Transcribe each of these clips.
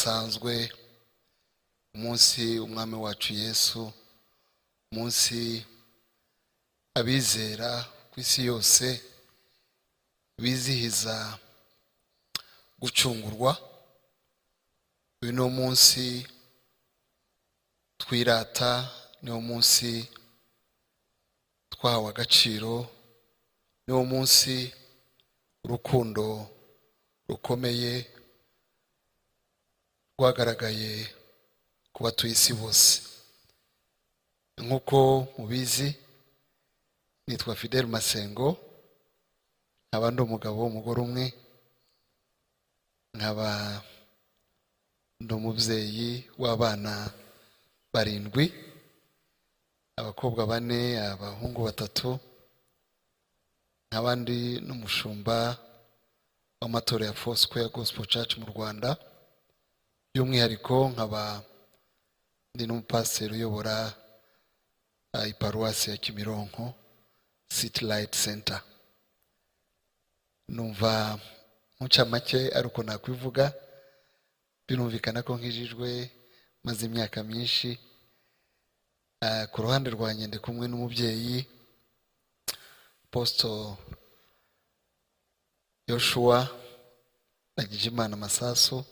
udasanzwe, umunsi umwami wacu Yesu, umunsi abizera ku isi yose bizihiza gucungurwa. Uyu ni umunsi twirata, ni umunsi twahawe agaciro, ni umunsi urukundo rukomeye rwagaragaye ku batuye isi bose. Nk'uko mubizi, nitwa Fidel Masengo, nkaba ndi umugabo w'umugore umwe, nkaba ndi umubyeyi w'abana 7, abakobwa 4, abahungu 3, nk'abandi n'umushumba w'amatorero ya Espoir Gospel Church mu Rwanda. By'umwihariko nkaba ndi n'umupasiteri uyobora iparuwasi ya Kimironko City Light Center. Numva muca make ariko nakwivuga, binumvikana ko nkijijwe maze imyaka myinshi. Ku ruhande rwanjye ndi kumwe n'umubyeyi Apotre Yoshua Nagijimana Masasu.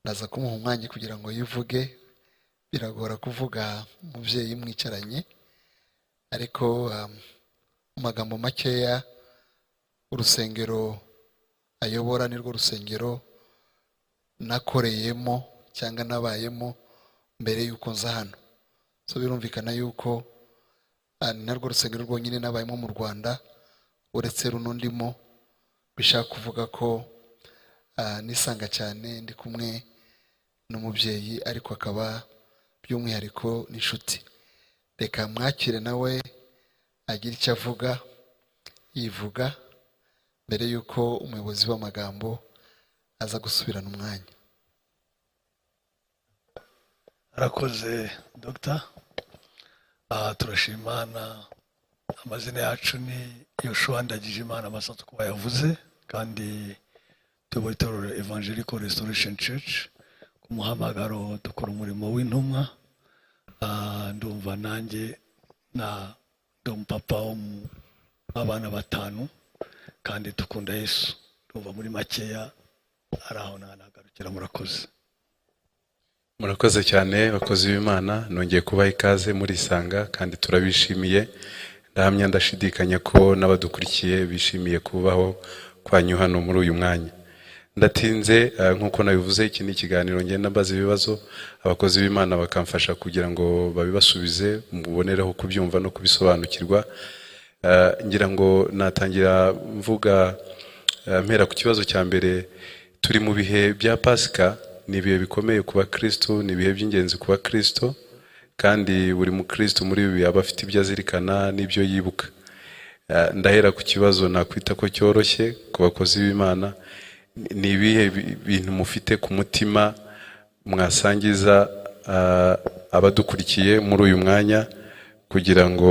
Ndaza kumuha umwanya kugira ngo yivuge, biragora kuvuga umubyeyi mwicaranye, ariko mu magambo makeya, urusengero ayobora nirwo rusengero nakoreyemo cyangwa nabayemo mbere yuko nza hano. So birumvikana yuko narwo rusengero rwonyine nabayemo mu Rwanda, uretse runo ndimo, bishaka kuvuga ko nisanga cyane ndi kumwe n'umubyeyi, ariko akaba by'umwihariko n'inshuti. Reka mwakire nawe agira icyo avuga, yivuga mbere yuko umuyobozi w'amagambo aza gusubirana umwanya. Arakoze Dr. Turashimana. Amazina yacu ni Yoshua Ndagijimana Masasu kuba yavuze, kandi tuyobora itorero Evangelical Restoration Church. Ku muhamagaro dukora umurimo w'intumwa. Ndumva nanjye ndi umupapa w'abana 5, kandi dukunda Yesu. Ndumva muri makeya araho nagarukira. Murakoze. Murakoze cyane bakozi b'Imana, nongeye kubaha ikaze muri Sanga, kandi turabishimiye. Ndahamya ndashidikanya ko n'abadukurikiye bishimiye kubaho kwanyu hano muri uyu mwanya. Ndatinze nkuko nabivuze, iki ni ikiganiro ngenda mbaza ibibazo abakozi b'Imana bakamfasha kugira ngo babibasubize, mubonereho kubyumva no kubisobanukirwa. Ngira ngo natangira mvuga mpera ku kibazo cya mbere. Turi mu bihe bya Pasika, ni ibihe bikomeye kuba Kristo, ni ibihe by'ingenzi kuba Kristo, kandi buri mu Kristo muri ibi aba afite ibyo azirikana n'ibyo yibuka. Ndahera ku kibazo nakwita ko cyoroshye ku bakozi b'Imana. Ni ibihe bintu mufite ku mutima mwasangiza abadukurikiye muri uyu mwanya kugira ngo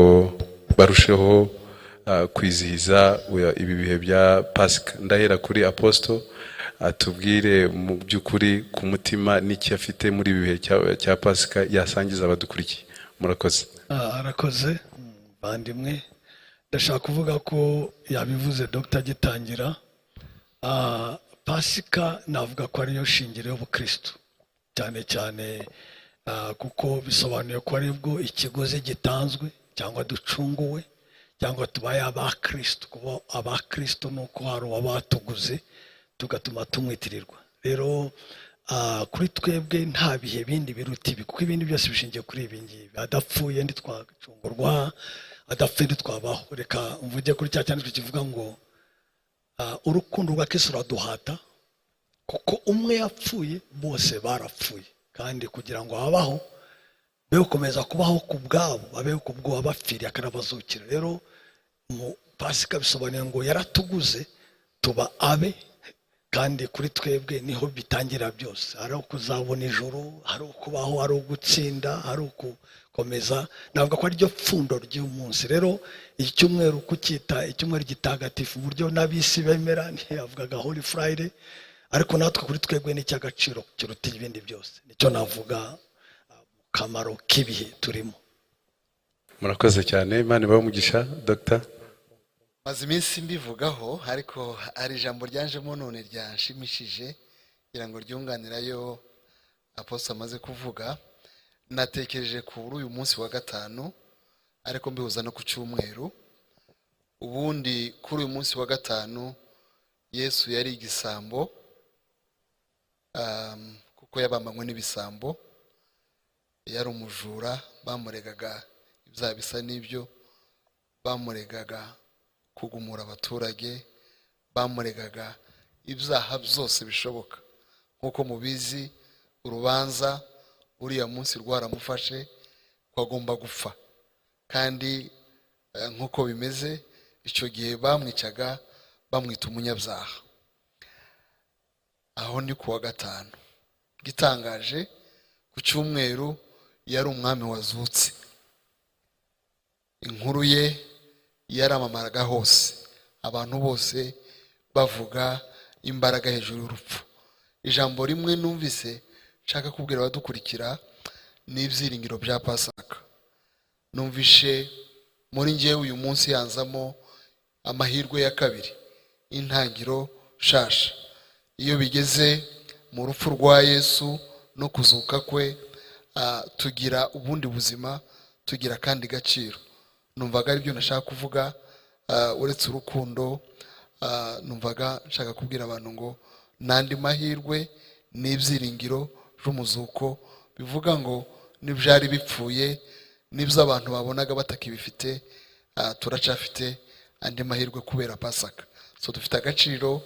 barusheho kwizihiza ibi bihe bya Pasika? Ndahera kuri Apotre, atubwire mu by'ukuri ku mutima n'iki afite muri ibi bihe cya Pasika yasangiza abadukurikiye. Murakoze. Arakoze bandimwe. Ndashaka kuvuga ko yabivuze Dr. gitangira. Pasika navuga ko ariyo shingiro y'ubukristo, cyane cyane kuko bisobanuye ko aribwo ikigozi gitanzwe cyangwa ducunguwe cyangwa tubaye abakristo. Kuba abakristo nuko hari abatuguze tugatuma tumwitirirwa. Rero kuri twebwe nta bihe bindi biruta ibi, kuko ibindi byose bishingiye kuri ibi ngibi. Adapfuye ndi twacungurwa, adapfuye ndi twabaho. Reka mvuge kuri cya cyane kivuga ngo urukundo rwa Kristo ruraduhata, kuko umwe yapfuye bose barapfuye, kandi kugira ngo abaho be gukomeza kubaho ku bwabo, babe ku bwo abapfiriye akanabazukira. Rero mu Pasika bisobanuye ngo yaratuguze tuba abe, kandi kuri twebwe niho bitangira byose. Ari ukuzabona ijuru, ari ukubaho, ari ugutsinda, ari ugukomeza. Navuga ko ari ryo pfundo ry'uyu munsi. Rero icyumweru kucyita icyumweru gitagatifu, uburyo n'abisi bemera, ntiyavugaga Holy Friday, ariko natwe kuri twebwe ni icy'agaciro kiruta ibindi byose. Nicyo navuga kamaro k'ibihe turimo. Murakoze cyane, Imana ibahe umugisha. Dr. maze iminsi mbivugaho, ariko hari ijambo ryanjemo none ryanshimishije kugira ngo ryunganirayo Apotre amaze kuvuga. Natekereje kuri uyu munsi wa gatanu, ariko mbihuza no ku cyumweru. Ubundi kuri uyu munsi wa gatanu Yesu yari igisambo, kuko yabambanywe n'ibisambo. Yari umujura, bamuregaga ibyaha bisa n'ibyo, bamuregaga kugumura abaturage, bamuregaga ibyaha byose bishoboka. Nkuko mubizi, urubanza uriya munsi rwaramufashe ko agomba gupfa, kandi nkuko bimeze icyo gihe bamwicaga bamwita umunyabyaha. Aho ni kuwa gatanu. Gitangaje, ku cyumweru yari umwami wazutse. Inkuru ye yaramamaraga hose, abantu bose bavuga imbaraga hejuru y'urupfu. Ijambo rimwe numvise nshaka kubwira abadukurikira ni ibyiringiro bya Pasika. Numvishe muri njyewe uyu munsi yanzamo amahirwe ya kabiri, intangiro shasha. Iyo bigeze mu rupfu rwa Yesu no kuzuka kwe, tugira ubundi buzima, tugira kandi gaciro. Numvaga ari byo nashaka kuvuga, uretse urukundo, numvaga nshaka kubwira abantu ngo nandi mahirwe n'ibyiringiro by'umuzuko, bivuga ngo n'ibyari bipfuye, n'ibyo abantu babonaga batakibifite, turacafite andi mahirwe kubera Pasika. So dufite agaciro,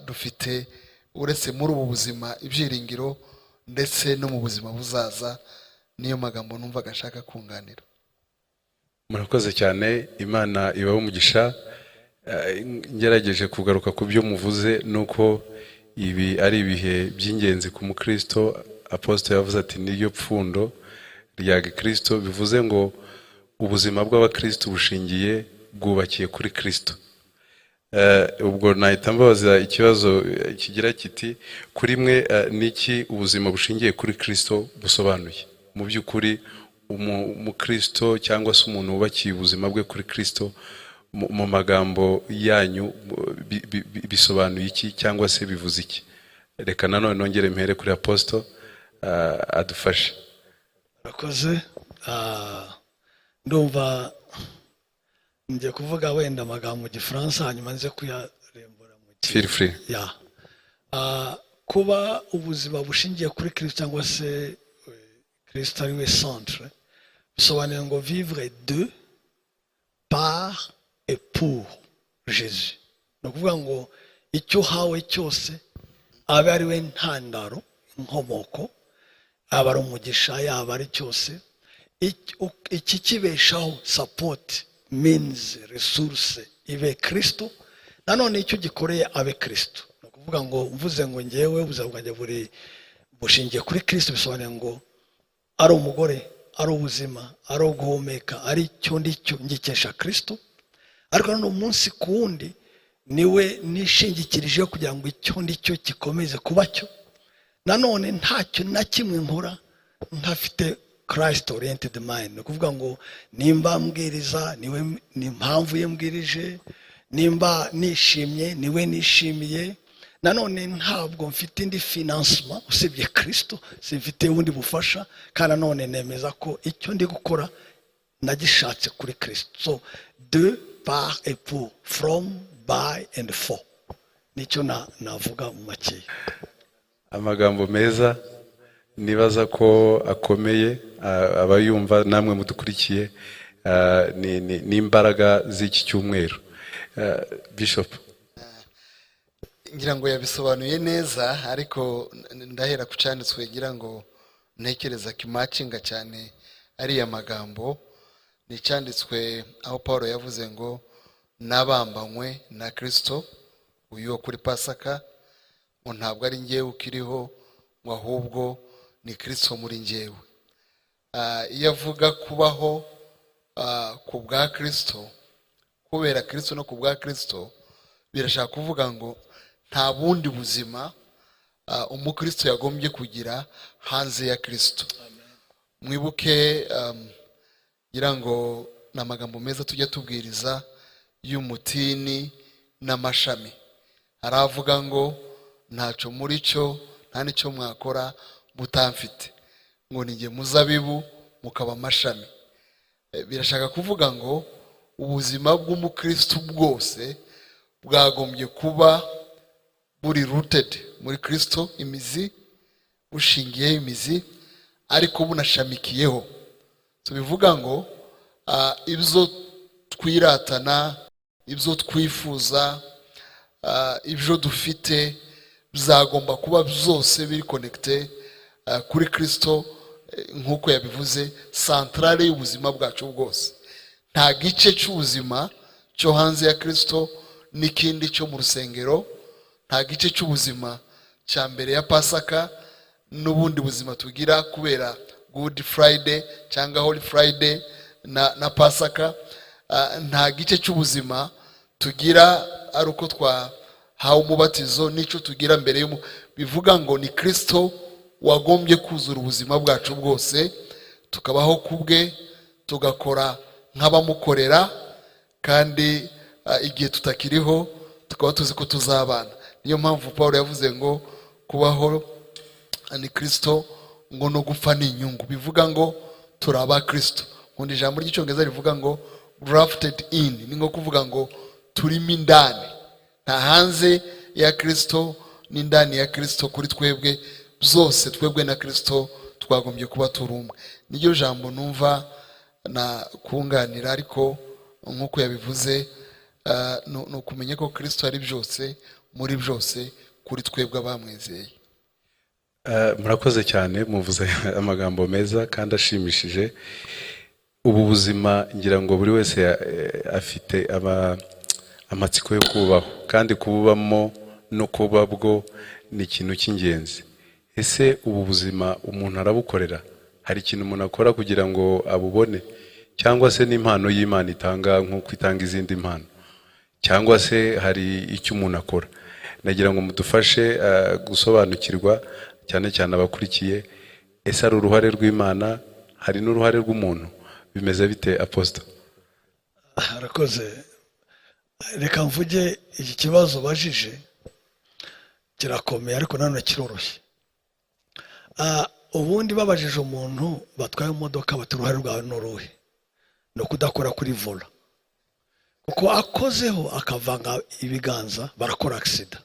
dufite uretse muri ubu buzima ibyiringiro, ndetse no mu buzima buzaza. Niyo magambo numvaga nshaka kunganira. Murakoze cyane, Imana ibahe umugisha. Ngerageje kugaruka ku byo muvuze, nuko ibi ari ibihe by'ingenzi ku mukristo. Apotre yavuze ati niryo pfundo rya Kristo, bivuze ngo ubuzima bw'abakristo bushingiye bwubakiye kuri Kristo. Ubwo nahita mbabaza ikibazo kigira kiti, kuri mwe niki ubuzima bushingiye kuri Kristo busobanuye? Mu by'ukuri umukristo cyangwa se umuntu wubakiye ubuzima bwe kuri Kristo, mu magambo yanyu bisobanuye iki cyangwa se bivuze iki? Reka nanone nongere mpere kuri Apotre adufashe. Murakoze. Ndumva ngiye kuvuga wenda amagambo mu Gifaransa, hanyuma nze kuyarembura mu Feel free. Kuba ubuzima bushingiye kuri Kristo cyangwa se Kristo ari we centre, bisobanuye ngo vivre de, par et pour Jésus. Ni ukuvuga ngo icyo uhawe cyose abe ari we ntandaro, inkomoko, aba ari umugisha, yaba ari cyose, iki kibeshaho support means resource ibe Kristo, nanone icyo gikoreye abe Kristo. Ni ukuvuga ngo mvuze ngo ngewe ubuzima bwanjye buri bushingiye kuri Kristo, bisobanuye ngo ari umugore, ari ubuzima, ari uguhumeka, ari cyo ndicyo ngikesha Kristo. Ariko none umunsi ku wundi niwe nishingikirijeho kugira ngo icyo ndicyo gikomeze kuba cyo. Nanone ntacyo na kimwe nkora ntafite Christ oriented mind. Ni ukuvuga ngo nimba mbwiriza niwe, ni impamvu ye mbwirije, nimba nishimye niwe nishimiye. Nanone ntabwo mfite indi financement usibye Kristo, simfite ubundi bufasha, kandi nanone nemeza ko icyo ndi gukora nagishatse kuri Kristo. So de, par et pour, from, by and for, nicyo navuga mu makeya. Amagambo meza, nibaza ko akomeye, abayumva namwe mudukurikiye, ni imbaraga z'iki cyumweru. Bishop, ngira ngo yabisobanuye neza, ariko ndahera ku cyanditswe ngira ngo ntekereza kimacinga cyane ariya magambo. Ni cyanditswe aho Paulo yavuze ngo nabambanywe na Kristo, uyu kuri Pasika, ngo ntabwo ari njyewe ukiriho, ngo ahubwo ni Kristo muri njyewe. Iyo avuga kubaho ku bwa Kristo, kubera Kristo no ku bwa Kristo, birashaka kuvuga ngo nta bundi buzima umukristo yagombye kugira hanze ya Kristo. Mwibuke ngira ngo n'amagambo meza tujya tubwiriza y'umutini n'amashami. Aravuga ngo ntacyo muri cyo nta nicyo mwakora mutamfite, ngo nige muzabibu mukaba amashami. Birashaka kuvuga ngo ubuzima bw'umukristo bwose bwagombye kuba buri rooted muri Kristo, imizi bushingiye imizi, ariko bunashamikiyeho. Tubivuga ngo ibyo twiratana, ibyo twifuza, ibyo dufite bizagomba kuba byose biri connecte kuri Kristo, nk'uko yabivuze, centrale y'ubuzima bwacu bwose. Nta gice cy'ubuzima cyo hanze ya Kristo n'ikindi cyo mu rusengero, nta gice cy'ubuzima cya mbere ya Pasika n'ubundi buzima tugira kubera Good Friday cyangwa Holy Friday na Pasika. Nta gice cy'ubuzima tugira ari uko twahawe umubatizo n'icyo tugira mbere bivuga ngo ni Kristo wagombye kuzura ubuzima bwacu bwose, tukabaho kubwe, tugakora nk'abamukorera, kandi igihe tutakiriho tukaba tuzi ko tuzabana. Niyo mpamvu Paulo yavuze ngo kubaho ni Kristo, ngo no gupfa ni inyungu. Bivuga ngo turaba Kristo. Kundi ijambo ry'icyongereza rivuga ngo grafted in, ni nko kuvuga ngo turimo indani, nta hanze ya Kristo n'indani ya Kristo. Kuri twebwe byose, twebwe na Kristo twagombye kuba turumwe. Niryo jambo numva na kunganira, ariko nk'uko yabivuze no kumenya ko Kristo ari byose muri byose kuri twebwe abamwizeye. Murakoze cyane, muvuze amagambo meza kandi ashimishije. Ubu buzima ngira ngo buri wese afite amatsiko yo kubaho, kandi kububamo no kuba bwo ni ikintu cy'ingenzi. Ese ubu buzima umuntu arabukorera? Hari ikintu umuntu akora kugira ngo abubone, cyangwa se n'impano y'Imana itanga nk'uko itanga izindi mpano, cyangwa se hari icyo umuntu akora? Nagira ngo mudufashe gusobanukirwa cyane cyane abakurikiye, ese ari uruhare rw'Imana, hari n'uruhare rw'umuntu, bimeze bite Apotre? Harakoze. Reka mvuge iki kibazo bajije kirakomeye, ariko nanone kiroroshye. Ubundi babajije umuntu batwaye imodoka bati uruhare rwawe n'uruhe? No kudakora kuri vola, kuko akozeho akavanga ibiganza barakora accident.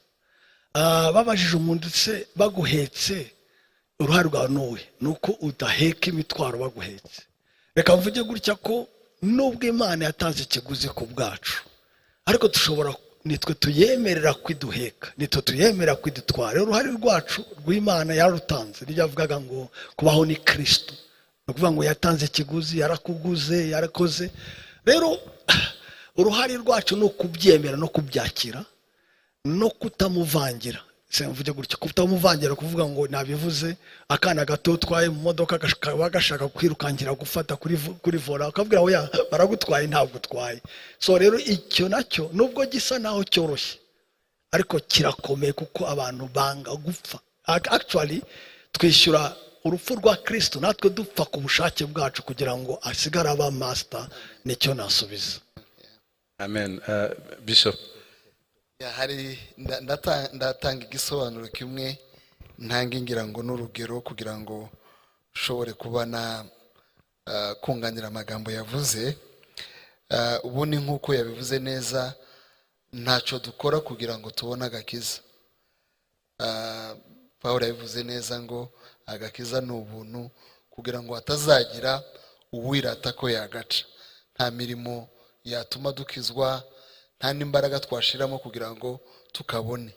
Babajije umuntu se baguhetse uruhare rwawe n'uruhe? Nuko udaheka imitwaro baguhetse. Reka mvuge gutya ko nubwo Imana yatanze ikiguzi ku bwacu, ariko dushobora nitwe tuyemerera kwiduheka, nitwe tuyemera kwidutwara. Uruhare rwacu rw'Imana yarutanze. Nijya avugaga ngo kubaho ni Kristo, no kuvuga ngo yatanze ikiguzi, yarakuguze, yarakoze. Rero uruhare rwacu no kubyemera no kubyakira no kutamuvangira. Mvuge gutya, kutamuvangira kuvuga ngo nabivuze akana gato twaye mu modoka bagashaka kwirukankira gufata kuri vola, akabwira oya baragutwaye ntabwo utwaye. So rero icyo nacyo nubwo gisa naho cyoroshye, ariko kirakomeye, kuko abantu banga gupfa. Actually twishyura urupfu rwa Kristo, natwe dupfa ku bushake bwacu kugira ngo asigare aba master. Nicyo nasubiza. Amen. Bishop, hari ndatanga igisobanuro kimwe, ntange ngira ngo n'urugero kugira ngo ushobore kuba na kunganira amagambo yavuze. Ubu ni nk'uko yabivuze neza, ntacyo dukora kugira ngo tubone agakiza. Paulo yabivuze neza ngo agakiza ni ubuntu, kugira ngo hatazagira uwirata ko yagaca. Nta mirimo yatuma dukizwa, nta n'imbaraga twashiramo kugira ngo tukabone.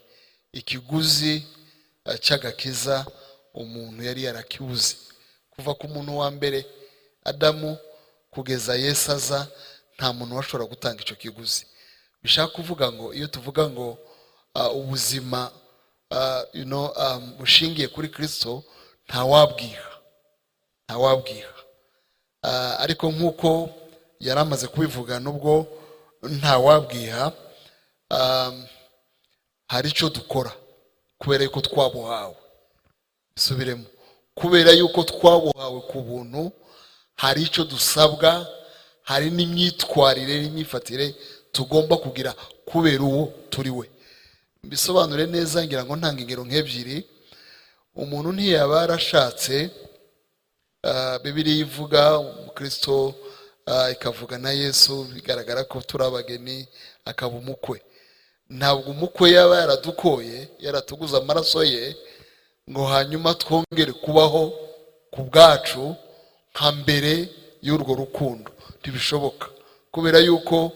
Ikiguzi cy'agakiza umuntu yari yarakibuze kuva ku muntu wa mbere Adamu kugeza Yesu aza, nta muntu washobora gutanga icyo kiguzi. Bishaka kuvuga ngo iyo tuvuga ngo ubuzima bushingiye kuri Kristo, nta wabwiha. Ariko nk'uko yaramaze kubivuga, nubwo nta wabwiha, hari icyo dukora kubera yuko twabuhawe. Subiremo, kubera yuko twabuhawe ku buntu, hari icyo dusabwa, hari n'imyitwarire n'imyifatire tugomba kugira kubera uwo turi we. Bisobanure neza, ngira ngo ntanga ingero nk'ebyiri. Umuntu ntiyaba yarashatse, Bibiliya ivuga umukristo ikavuga na Yesu, bigaragara ko turi abageni, akaba umukwe. Ntabwo umukwe yaba yaradukoye, yaratuguza amaraso ye ngo hanyuma twongere kubaho ku bwacu nka mbere y'urwo rukundo. Ntibishoboka, kubera yuko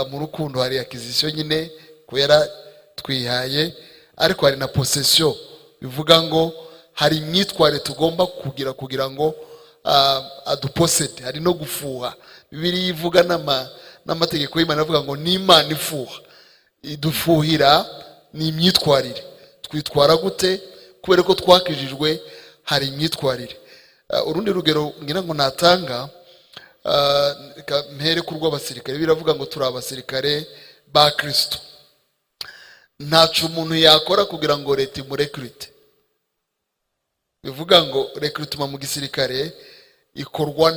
mu rukundo hari acquisition nyine ko yaratwihaye, ariko hari na possession. Bivuga ngo hari imyitwarire tugomba kugira ngo aduposede. Hari no gufuha. Bibiliya ivuga n'amategeko y'Imana avuga ngo n'Imana ifuha, idufuhira ni imyitwarire. Twitwara gute? Kubera ko twakijijwe, hari imyitwarire. Urundi rugero ngira ngo natanga, mpere ku rw'abasirikare. Biravuga ngo turi abasirikare ba Kristo. Ntacu umuntu yakora kugira ngo leta imurekrute. Bivuga ngo recruitment mu gisirikare ikorwa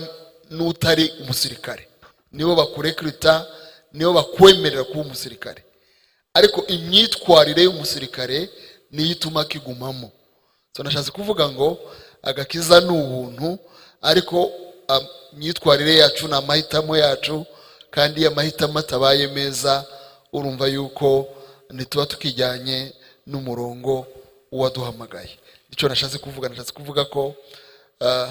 n'utari umusirikare. Nibo bakurekruta, nibo bakwemerera kuba umusirikare. Ariko imyitwarire y'umusirikare niyo ituma kigumamo. So nashatse kuvuga ngo agakiza ni ubuntu, ariko imyitwarire yacu na amahitamo yacu, kandi iyo amahitamo atabaye meza, urumva yuko ntituba tukijyanye n'umurongo uwaduhamagaye. Icyo nashatse kuvuga ko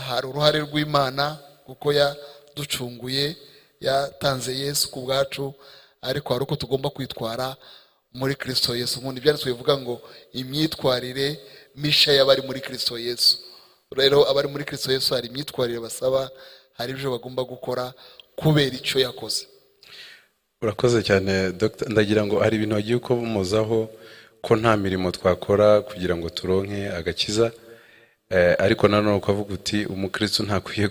hari uruhare rw'Imana kuko yaducunguye, yatanze Yesu ku bwacu, ariko hari uko tugomba kwitwara muri Kristo Yesu. Umuntu ibyanditswe bivuga ngo imyitwarire misha y'abari muri Kristo Yesu. Rero abari muri Kristo Yesu hari imyitwarire basaba, hari ibyo bagomba gukora kubera icyo yakoze. Urakoze cyane Dr. Ndagira ngo hari ibintu wagiye uko bumuzaho ko nta mirimo twakora kugira ngo turonke agakiza, ariko nanone ukavuga uti umukristo ntakwiye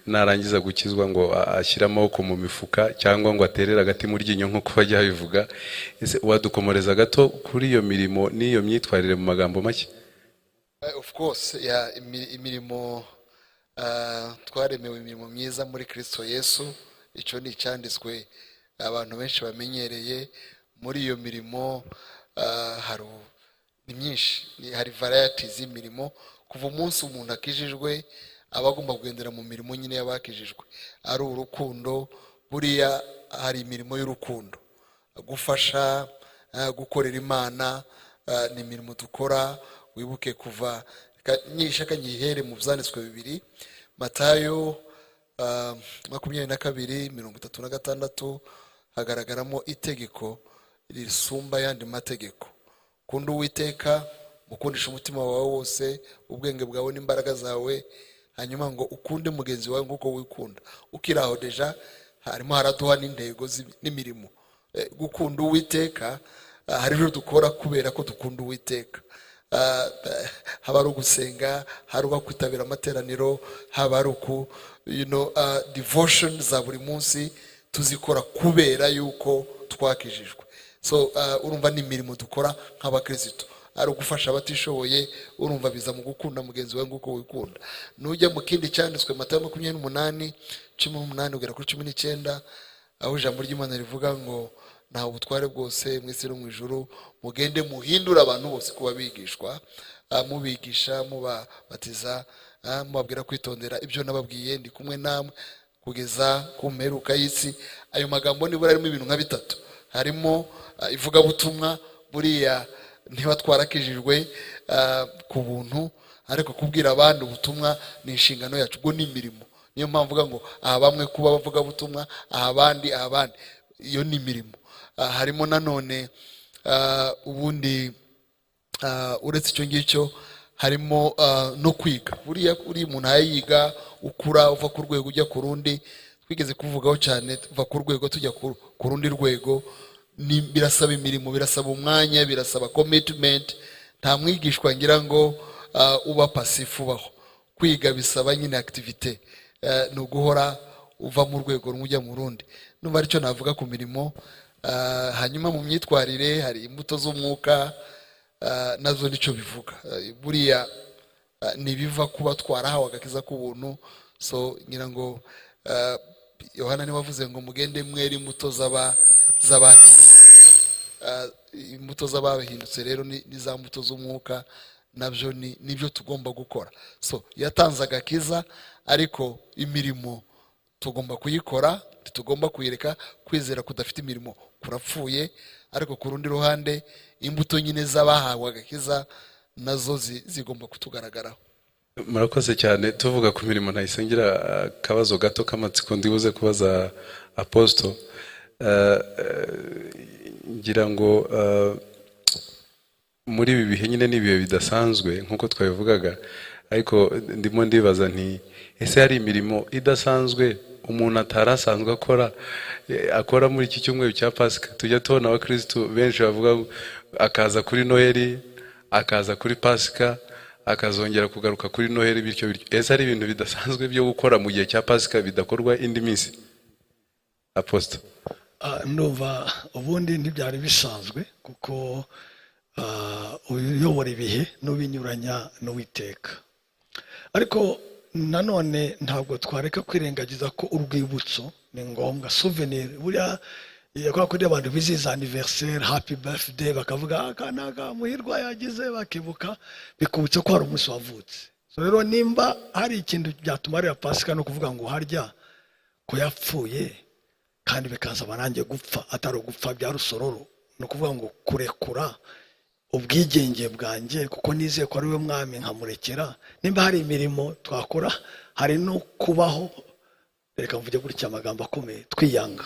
narangiza gukizwa ngo ashyira amaboko mu mifuka cyangwa ngo aterere agati mu ryinyo nk'uko bajya bivuga. Ese wadukomoreza gato kuri iyo mirimo n'iyo myitwarire mu magambo make? Of course, imirimo, twaremewe imirimo myiza muri Kristo Yesu. Icyo ni icyanditswe abantu benshi bamenyereye. Muri iyo mirimo hari ni myinshi, hari varieties z'imirimo. Kuva umunsi umuntu akijijwe aba agomba kugendera mu mirimo nyine y'abakijijwe. Ari urukundo, buriya hari imirimo y'urukundo, gufasha, gukorera Imana, ni imirimo dukora. Wibuke kuva nyishaka nyihere mu byanditswe bibiri, Matayo 22:36 hagaragaramo itegeko risumba yandi mategeko. Kunda Uwiteka, mukundisha umutima wawe wose, ubwenge bwawe n'imbaraga zawe, hanyuma ngo ukunde mugenzi wawe nk'uko wikunda. Ukiraho deja harimo haraduha n'intego n'imirimo. Gukunda Uwiteka, hari ibyo dukora kubera ko dukunda Uwiteka. Haba ari ugusenga, hari kwitabira amateraniro, haba ari devotion za buri munsi tuzikora kubera yuko twakijijwe. So urumva ni imirimo dukora nk'abakristo. Ari ugufasha abatishoboye, urumva biza mu gukunda mugenzi wawe nk'uko wikunda. Nujya mu kindi cyanditswe Matayo 28:18 ugera kuri 19, aho ijambo ry'Imana rivuga ngo nta ubutware bwose mwese no mu ijuru, mugende muhindura abantu bose kuba bigishwa, mubigisha, mubabatiza, mubabwira kwitondera ibyo nababwiye, ndi kumwe namwe kugeza ku mperuka y'isi. Ayo magambo nibura arimo ibintu nka bitatu. Harimo ivugabutumwa, buriya ntiba twarakijijwe ku buntu, ariko kubwira abandi ubutumwa ni inshingano yacu, ubwo ni imirimo. Niyo mpamvu mvuga ngo aha bamwe kuba bavuga ubutumwa, aha abandi, iyo ni imirimo. Harimo nanone ubundi uretse icyo ngicyo harimo no kwiga. Buriya umuntu ayiga ukura uva ku rwego ujya ku rundi. Twigeze kuvugaho cyane, uva ku rwego tujya ku rundi rwego. Birasaba imirimo, birasaba umwanya, birasaba commitment. Nta mwigishwa ngira ngo uba pasifu ubaho. Kwiga bisaba nyine activity, ni uguhora uva mu rwego rumwe ujya mu rundi. Numva aricyo navuga ku mirimo. Hanyuma mu myitwarire hari imbuto z'umwuka, nazo nicyo bivuga. Buriya nibiva kuba twarahawe agakiza k'ubuntu. So ngira ngo Yohana niwe wavuze ngo mugende mwere imbuto z'abahindutse. Imbuto z'abahindutse rero ni za mbuto z'umwuka, nabyo nibyo tugomba gukora. So yatanze agakiza, ariko imirimo tugomba kuyikora, tugomba kuyireka. Kwizera kudafite imirimo kurapfuye. Ariko ku rundi ruhande imbuto nyine z'abahawe agakiza nazo zigomba kutugaragaraho. Murakoze cyane. Tuvuga ku mirimo, ntayisengira akabazo gato k'amatsiko ndibuze kubaza Apotre. Ngira ngo muri ibi bihe nyine n'ibihe bidasanzwe nk'uko twabivugaga, ariko ndimo ndibaza nti ese hari imirimo idasanzwe umuntu atarasanzwe akora muri iki cyumweru cya Pasika? Tujya tubona abakristo benshi bavuga akaza kuri Noheli, akaza kuri Pasika, akazongera kugaruka kuri Noheli, bityo. Ese hari ibintu bidasanzwe byo gukora mu gihe cya Pasika bidakorwa indi minsi? Apotre. Ndumva ubundi ntibyari bisanzwe, kuko uyobora ibihe n'ubinyuranya n'uwiteka. Ariko nanone ntabwo twareka kwirengagiza ko urwibutso ni ngombwa. Souvenir, buriya yakora kuri abantu biziza anniversaire, happy birthday, bakavuga akanaga muhirwa yagize, bakibuka bikubutse ko hari umunsi wavutse. So rero nimba hari ikintu byatumarira Pasika no kuvuga ngo harya ko yapfuye, kandi bikansaba nanjye gupfa, atari ugupfa bya rusororo, no kuvuga ngo kurekura ubwigenge bwanjye, kuko nizeye ko ari we mwami nkamurekera. Nimba hari imirimo twakora, hari no kubaho, reka mvuge gutya amagambo akomeye, twiyanga.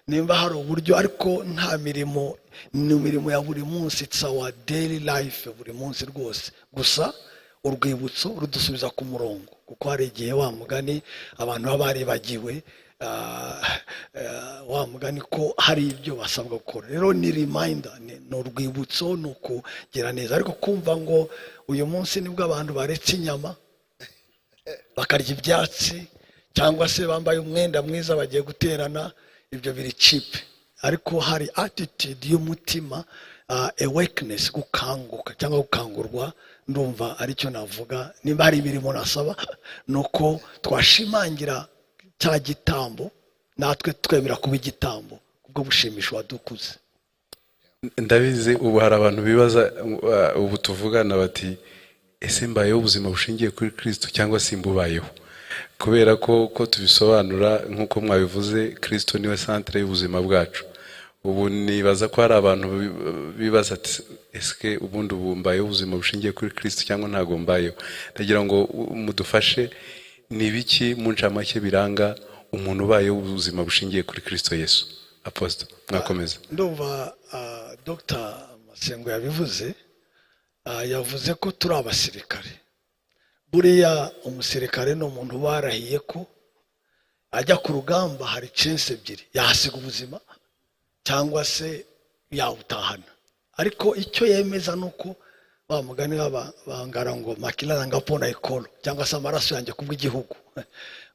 Nimba hari uburyo, ariko nta mirimo, ni imirimo ya buri munsi, it's our daily life buri munsi rwose. Gusa urwibutso rudusubiza ku murongo, kuko hari igihe wa mugani abantu baba baribagiwe wa mugani ko hari ibyo basabwa gukora. Rero ni reminder, ni urwibutso, ni ukugira neza. Ariko kumva ngo uyu munsi nibwo abantu baretse inyama bakarya ibyatsi, cyangwa se bambaye umwenda mwiza bagiye guterana, ibyo biri cheap. Ariko hari attitude y'umutima, awakeness, gukanguka cyangwa gukangurwa. Ndumva aricyo navuga. Niba hari imirimo nasaba, nuko twashimangira cya gitambo, natwe twemera kuba igitambo kubwo bushimisho wadukuze. Ndabizi ubu hari abantu bibaza, ubu tuvugana bati ese mbayeho ubuzima bushingiye kuri Kristo cyangwa simbubayeho? Kubera ko tubisobanura nk'uko mwabivuze, Kristo niwe centre y'ubuzima bwacu. Ubu nibaza ko hari abantu bibaza ati ese ubundi ubu mbayeho ubuzima bushingiye kuri Kristo cyangwa ntago mbayeho? Ndagira ngo mudufashe, ni biki mu ncamake biranga umuntu ubayeho ubuzima bushingiye kuri Kristo Yesu? Apotre, mwakomeza. Ndumva Dr. Masengo yabivuze, yavuze ko turi abasirikare. Buriya umusirikare ni umuntu warahiye ko ajya ku rugamba, hari chance ebyiri: yahasiga ubuzima cyangwa se yawutahana. Ariko icyo yemeza nuko wa mugani bangara ngo makilana ngapona ikolo, cyangwa se amaraso yanjye kubw'igihugu.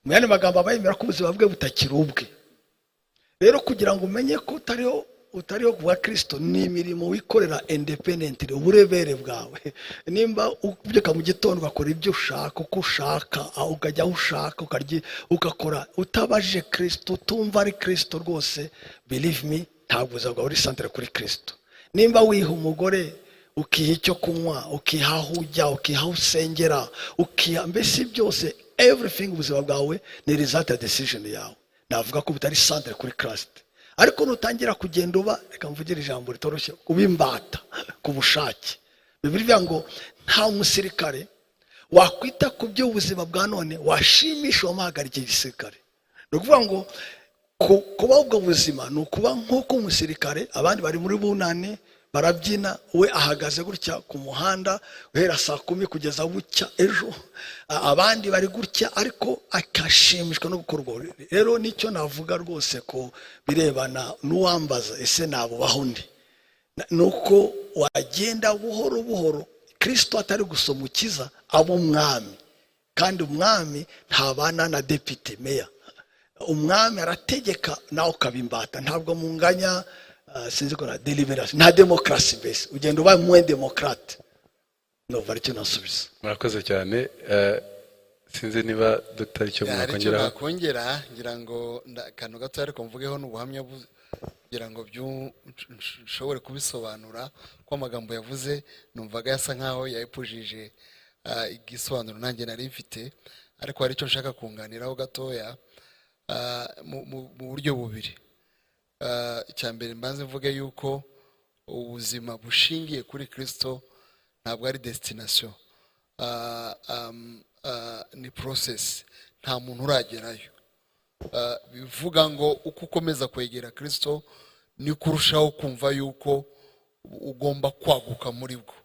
Mu yandi magambo abayemera ko ubuzima bwe butakiri ubwe. Rero kugira ngo umenye ko utariho kuba Kristo, ni imirimo wikorera independently, uburebere bwawe. Nimba ubyuka mu gitondo ugakora ibyo ushaka, uko ushaka, ukajya aho ushaka, ugakora utabaje Kristo, utumva ari Kristo rwose, believe me, ntabwo uzaba uri centre kuri Kristo. Nimba wiha umugore, ukiha icyo kunywa, ukiha aho ujya, ukiha aho usengera, ukiha mbese byose, everything ubuzima bwawe ni result ya decision yawe. Navuga ko bitari centre kuri Christ. Ariko nutangira kugenda uba, reka mvugire ijambo ritoroshye, ubimbata ku bushake. Bibiliya ngo nta musirikare wakwita ku byo ubuzima bwa none washimisha wamahagarikiye igisirikare. Ni ukuvuga ngo kuba ubwo buzima ni ukuba nk'uko umusirikare, abandi bari muri bunane barabyina, we ahagaze gutya ku muhanda uhera saa 10 kugeza bucya ejo, abandi bari gutya, ariko akashimishwa no gukorwa. Rero nicyo navuga rwose ko birebana n'uwambaza ese nabo bahundi, nuko wagenda buhoro buhoro. Kristo atari gusoma ukiza abo umwami, kandi umwami ntabana na deputy meya. Umwami arategeka nawe ukabimbata, ntabwo munganya sinzi ko na deliverance nta demokarasi mbese ugenda ubaye mwe demokrate ndumva aricyo nasubiza. murakoze cyane. Sinzi niba Dr. icyo mwakongeraho. nakongera ngira ngo akantu gato ariko mvugeho n'ubuhamya kugira ngo nshobore kubisobanura ko amagambo yavuze numvaga yasa nkaho yayipujije igisobanuro nanjye nari mfite, ariko hari icyo nshaka kunganiraho gatoya mu buryo bubiri. Icya mbere mbanze mvuge yuko ubuzima bushingiye kuri Kristo ntabwo ari destination, ni process, nta muntu uragerayo. Bivuga ngo uko ukomeza kwegera Kristo ni kurushaho kumva yuko ugomba kwaguka muri bwo.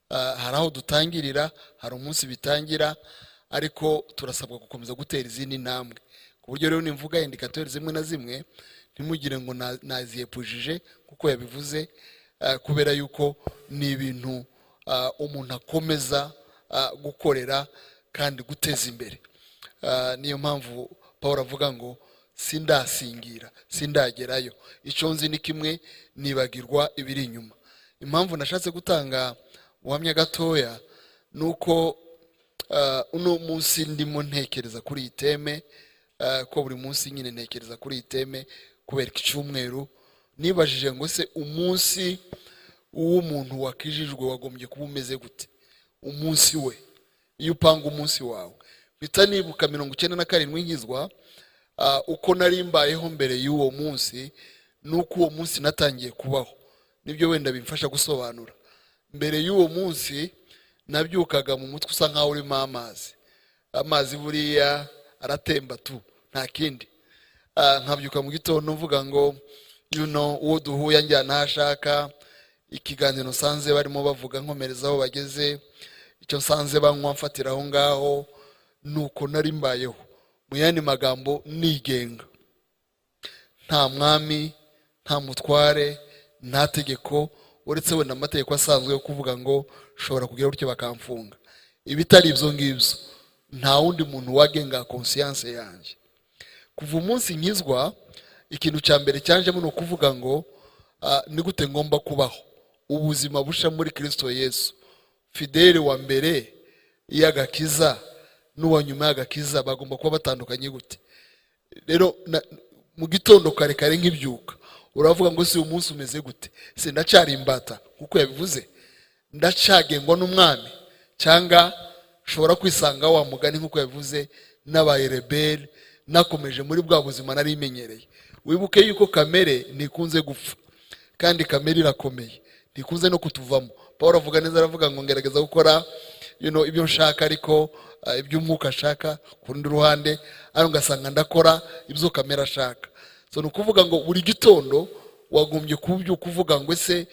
Hari aho dutangirira, hari umunsi bitangira, ariko turasabwa gukomeza gutera izindi ntambwe. Ku buryo rero nimvuga indikatori zimwe na zimwe ntimugire ngo naziyepujije kuko yabivuze, kubera yuko ni ibintu umuntu akomeza gukorera kandi guteza imbere. Niyo mpamvu Paul avuga ngo sindasingira, sindagerayo, icyo nzi ni kimwe, nibagirwa ibiri inyuma. Impamvu nashatse gutanga ubuhamya gatoya nuko uno munsi ndimo ntekereza kuri iyi teme, ko buri munsi nyine ntekereza kuri iyi teme kubera icyumweru. Nibajije ngo se umunsi w'umuntu wakijijwe wagombye kuba umeze gute? Umunsi we, iyo upanga umunsi wawe, bita nibuka 97 nkizwa, uko nari mbayeho mbere y'uwo munsi nuko uwo munsi natangiye kubaho. Nibyo wenda bimfasha gusobanura. Mbere y'uwo munsi nabyukaga mu mutwe usa nkaho urimo amazi buriya aratemba tu, nta kindi. Nkabyuka mu gitondo mvuga ngo uwo duhuye njyana ashaka, ikiganiro nsanze barimo bavuga nkomereza aho bageze, icyo nsanze banywa mfatira aho ngaho. Nuko nari mbayeho, mu yandi magambo nigenga, nta mwami, nta mutware, nta tegeko, uretse wenda amategeko asanzwe yo kuvuga ngo ushobora kugira gutyo bakamfunga. Ibitari ibyo ngibyo, nta wundi muntu wagenga conscience yanjye. Kuva umunsi nkizwa, ikintu cya mbere cyanjemo ni ukuvuga ngo ni gute ngomba kubaho ubuzima busha muri Kristo Yesu. Fidele wa mbere y'agakiza n'uwa nyuma y'agakiza bagomba kuba batandukanye gute? Rero mu gitondo kare kare nk'ibyuka uravuga ngo si umunsi umeze gute? Se ndacyari imbata kuko yabivuze, ndacagengwa n'umwami, cyangwa ushobora kwisanga wa mugani nkuko yabivuze n'abaye rebel, nakomeje muri bwa buzima nari imenyereye. Wibuke yuko kamere nikunze gupfa, kandi kamere irakomeye, nikunze no kutuvamo. Paul avuga neza, aravuga ngo ngerageza gukora ibyo nshaka, ariko ibyo umwuka ashaka ku rundi ruhande ari ngasanga ndakora ibyo kamere ashaka. So ni ukuvuga ngo buri gitondo wagombye kuvuga ngo ese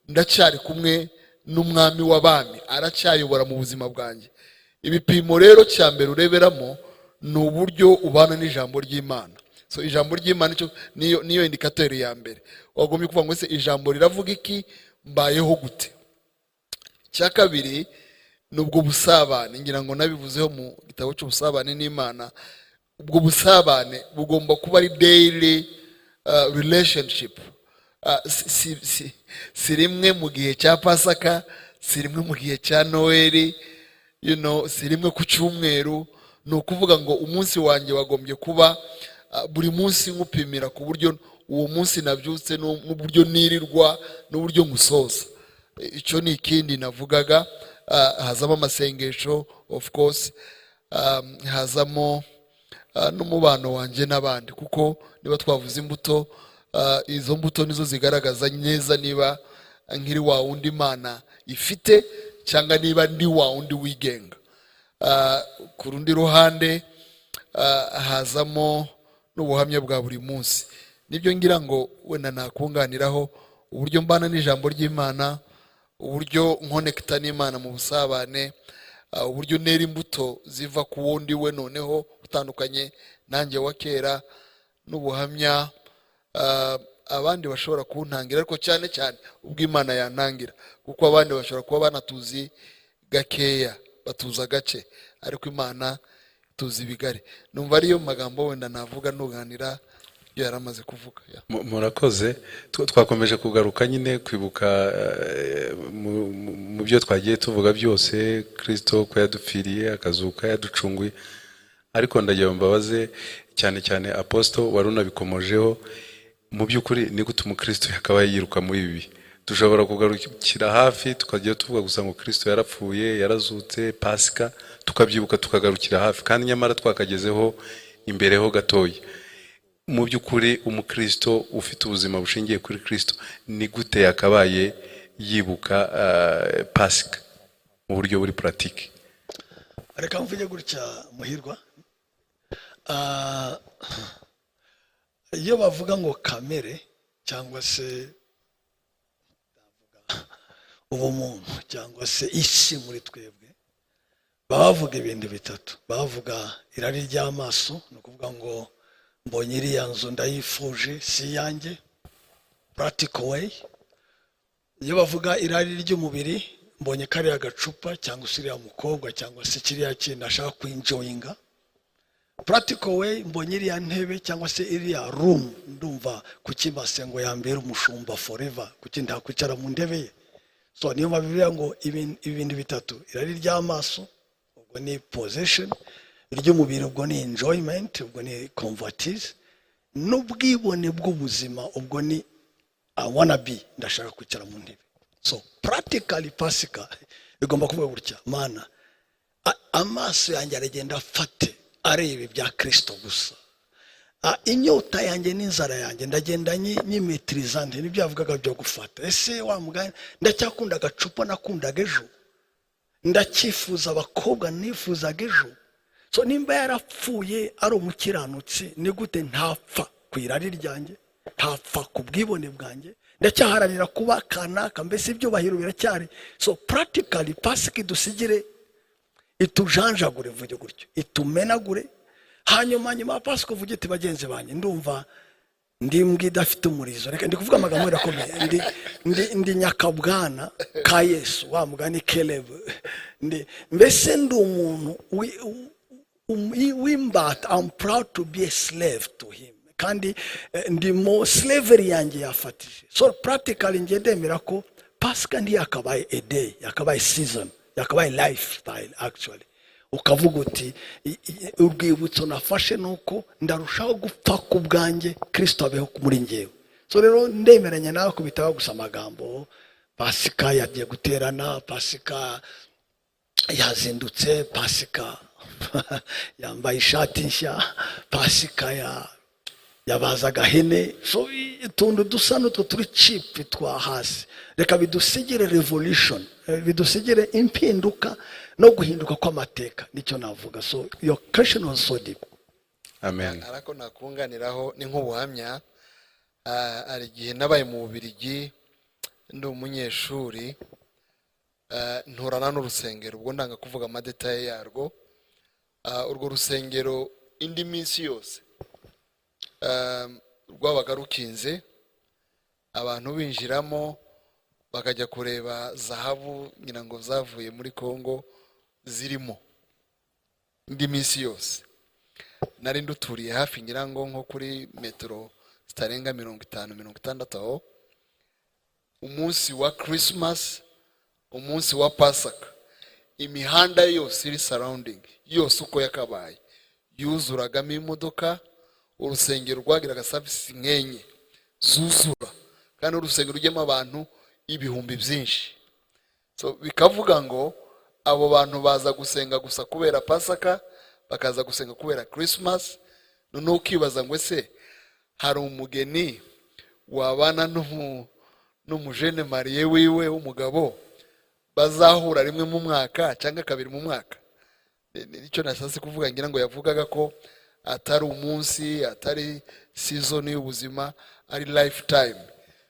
ndacyari kumwe n'umwami w'abami, aracyayobora mu buzima bwanjye. Ibipimo rero cya mbere ureberamo ni uburyo ubana n'ijambo ry'Imana. So ijambo ry'Imana niyo indikatori ya mbere. Wagombye kuvuga ngo ese ijambo riravuga iki, mbayeho gute? Cya kabiri ni ubwo busabane, ngira ngo nabivuzeho mu gitabo cy'ubusabane n'Imana. Ubwo busabane bugomba kuba ari daily relationship. Si rimwe mu gihe cya Pasika, si rimwe mu gihe cya Noheli, si rimwe ku cyumweru. Ni ukuvuga ngo umunsi wanjye wagombye kuba buri munsi nkupimira ku buryo uwo munsi nabyutse n'uburyo nirirwa n'uburyo ngusoza. Icyo ni ikindi navugaga. Hazamo amasengesho of course, hazamo n'umubano wanjye n'abandi, kuko niba twavuze imbuto, izo mbuto nizo zigaragaza neza niba nkiri wa wundi Imana ifite cyangwa niba ndi wa wundi wigenga. Ku rundi ruhande hazamo n'ubuhamya bwa buri munsi. Nibyo ngira ngo wenda nakunganiraho uburyo mbana n'ijambo ry'Imana, uburyo nkonekita n'Imana mu busabane, uburyo nera imbuto ziva ku wundi we noneho utandukanye nanjye wa kera, n'ubuhamya abandi bashobora kuntangira, ariko cyane cyane ubw'Imana yantangira, kuko abandi bashobora kuba banatuzi gakeya, batuza gace, ariko Imana tuzi bigari. Numva ariyo magambo wenda navuga nuganira ibyo yaramaze kuvuga. murakoze. Twakomeje kugaruka nyine kwibuka mu byo twagiye tuvuga byose, Kristo ko yadupfiriye akazuka yaducunguye. Ariko ndagira mbabaze cyane cyane Apostle wari unabikomojeho, mu by'ukuri ni gute umukristo yakabaye yiruka muri ibi? Dushobora kugarukira hafi tukagiye tuvuga gusa ngo Kristo yarapfuye yarazutse Pasika, tukabyibuka tukagarukira hafi, kandi nyamara twakagezeho imbereho gatoya. Mu by'ukuri umukristo ufite ubuzima bushingiye kuri Kristo ni gute yakabaye yibuka Pasika mu buryo buri pratique? Reka mvuge gutya Muhirwa, iyo bavuga ngo kamere cyangwa se ubumuntu cyangwa se isi muri twebwe, bavuga ibintu bitatu. Bavuga irari ry'amaso, ni ukuvuga ngo mbonye iriya nzu ndayifuje si yanjye, practical way. Iyo bavuga irari ry'umubiri, mbonye kariya gacupa cyangwa se uriya mukobwa cyangwa se kiriya kintu ashaka kwinjoyinga, practical way. Mbonye iriya ntebe cyangwa se iriya room, ndumva kuki Masengo yambera umushumba forever, kuki ndakwicara mu ntebe ye. So niyo babivuga ngo ibintu bitatu, irari ry'amaso ubwo ni possession, iry'umubiri ubwo ni enjoyment, ubwo ni convoitise, n'ubwibone bw'ubuzima ubwo ni I wanna be, ndashaka kwicara mu ntebe. So practically Pasika igomba kuvuga gutya, mana amaso yanjye aragenda afate areba ibya Kristo gusa, inyota yanjye n'inzara yanjye ndagenda nyimetrizante, nibyo yavugaga byo gufata. Ese wa mugani ndacyakunda agacupa nakundaga ejo, ndacyifuza abakobwa nifuzaga ejo. So nimba yarapfuye ari umukiranutsi, ni gute ntapfa ku irari ryanjye, ntapfa ku bwibone bwanjye, ndacyaharanira kuba kanaka, mbese ibyubahiro biracyari. So practically Pasika idusigire, itujanjagure, vuge gutyo, itumenagure. Hanyuma nyuma Pasika uvuge ati bagenzi banjye, ndumva ndi mbwa idafite umurizo. Reka ndi kuvuga amagambo irakomeye, ndi nyakabwana ka Yesu, wa mugani Caleb. Mbese ndi umuntu w'imbata. I'm proud to be a slave to him, kandi ndi mo slavery yanjye yafatije. So practically ngiye ndemera ko Pasika ndi yakabaye a day, yakabaye season, yakabaye lifestyle actually. Ukavuga uti urwibutso nafashe nuko ndarushaho gupfa ku bwanjye, Kristo abeho muri njyewe. So rero ndemeranya nawe kubitaho gusa amagambo. Pasika yagiye guterana, Pasika yazindutse, Pasika yambaye ishati nshya, Pasika yabazaga hene. So tundu dusa n'utwo turi cheap twa hasi. Reka bidusigire revolution, bidusigire impinduka no guhinduka kw'amateka, nicyo navuga. So your question was so deep. Amen. Arako nakunganiraho ni nk'ubuhamya. Ari igihe nabaye mu Bubiligi ndi umunyeshuri, nturana n'urusengero, ubwo ndanga kuvuga amadetaye yarwo. Urwo rusengero indi minsi yose rwabaga rukinze, abantu binjiramo bakajya kureba zahabu ngira ngo zavuye muri Kongo zirimo indi minsi yose. Nari nduturiye hafi ngira ngo nko kuri metero zitarenga 50-60 aho. Umunsi wa Christmas, umunsi wa Pasika, imihanda yose iri surrounding yose uko yakabaye yuzuragamo imodoka. Urusengero rwagiraga service nkenye zuzura, kandi urusengero rujyamo abantu ibihumbi byinshi. So bikavuga ngo abo bantu baza gusenga gusa kubera Pasika, bakaza gusenga kubera Christmas. None ukibaza ngo ese hari umugeni wabana n'umujene Mariye wiwe w'umugabo bazahura rimwe mu mwaka cyangwa kabiri mu mwaka? Nicyo nashatse kuvuga, ngira ngo yavugaga ko atari umunsi, atari season y'ubuzima, ari lifetime.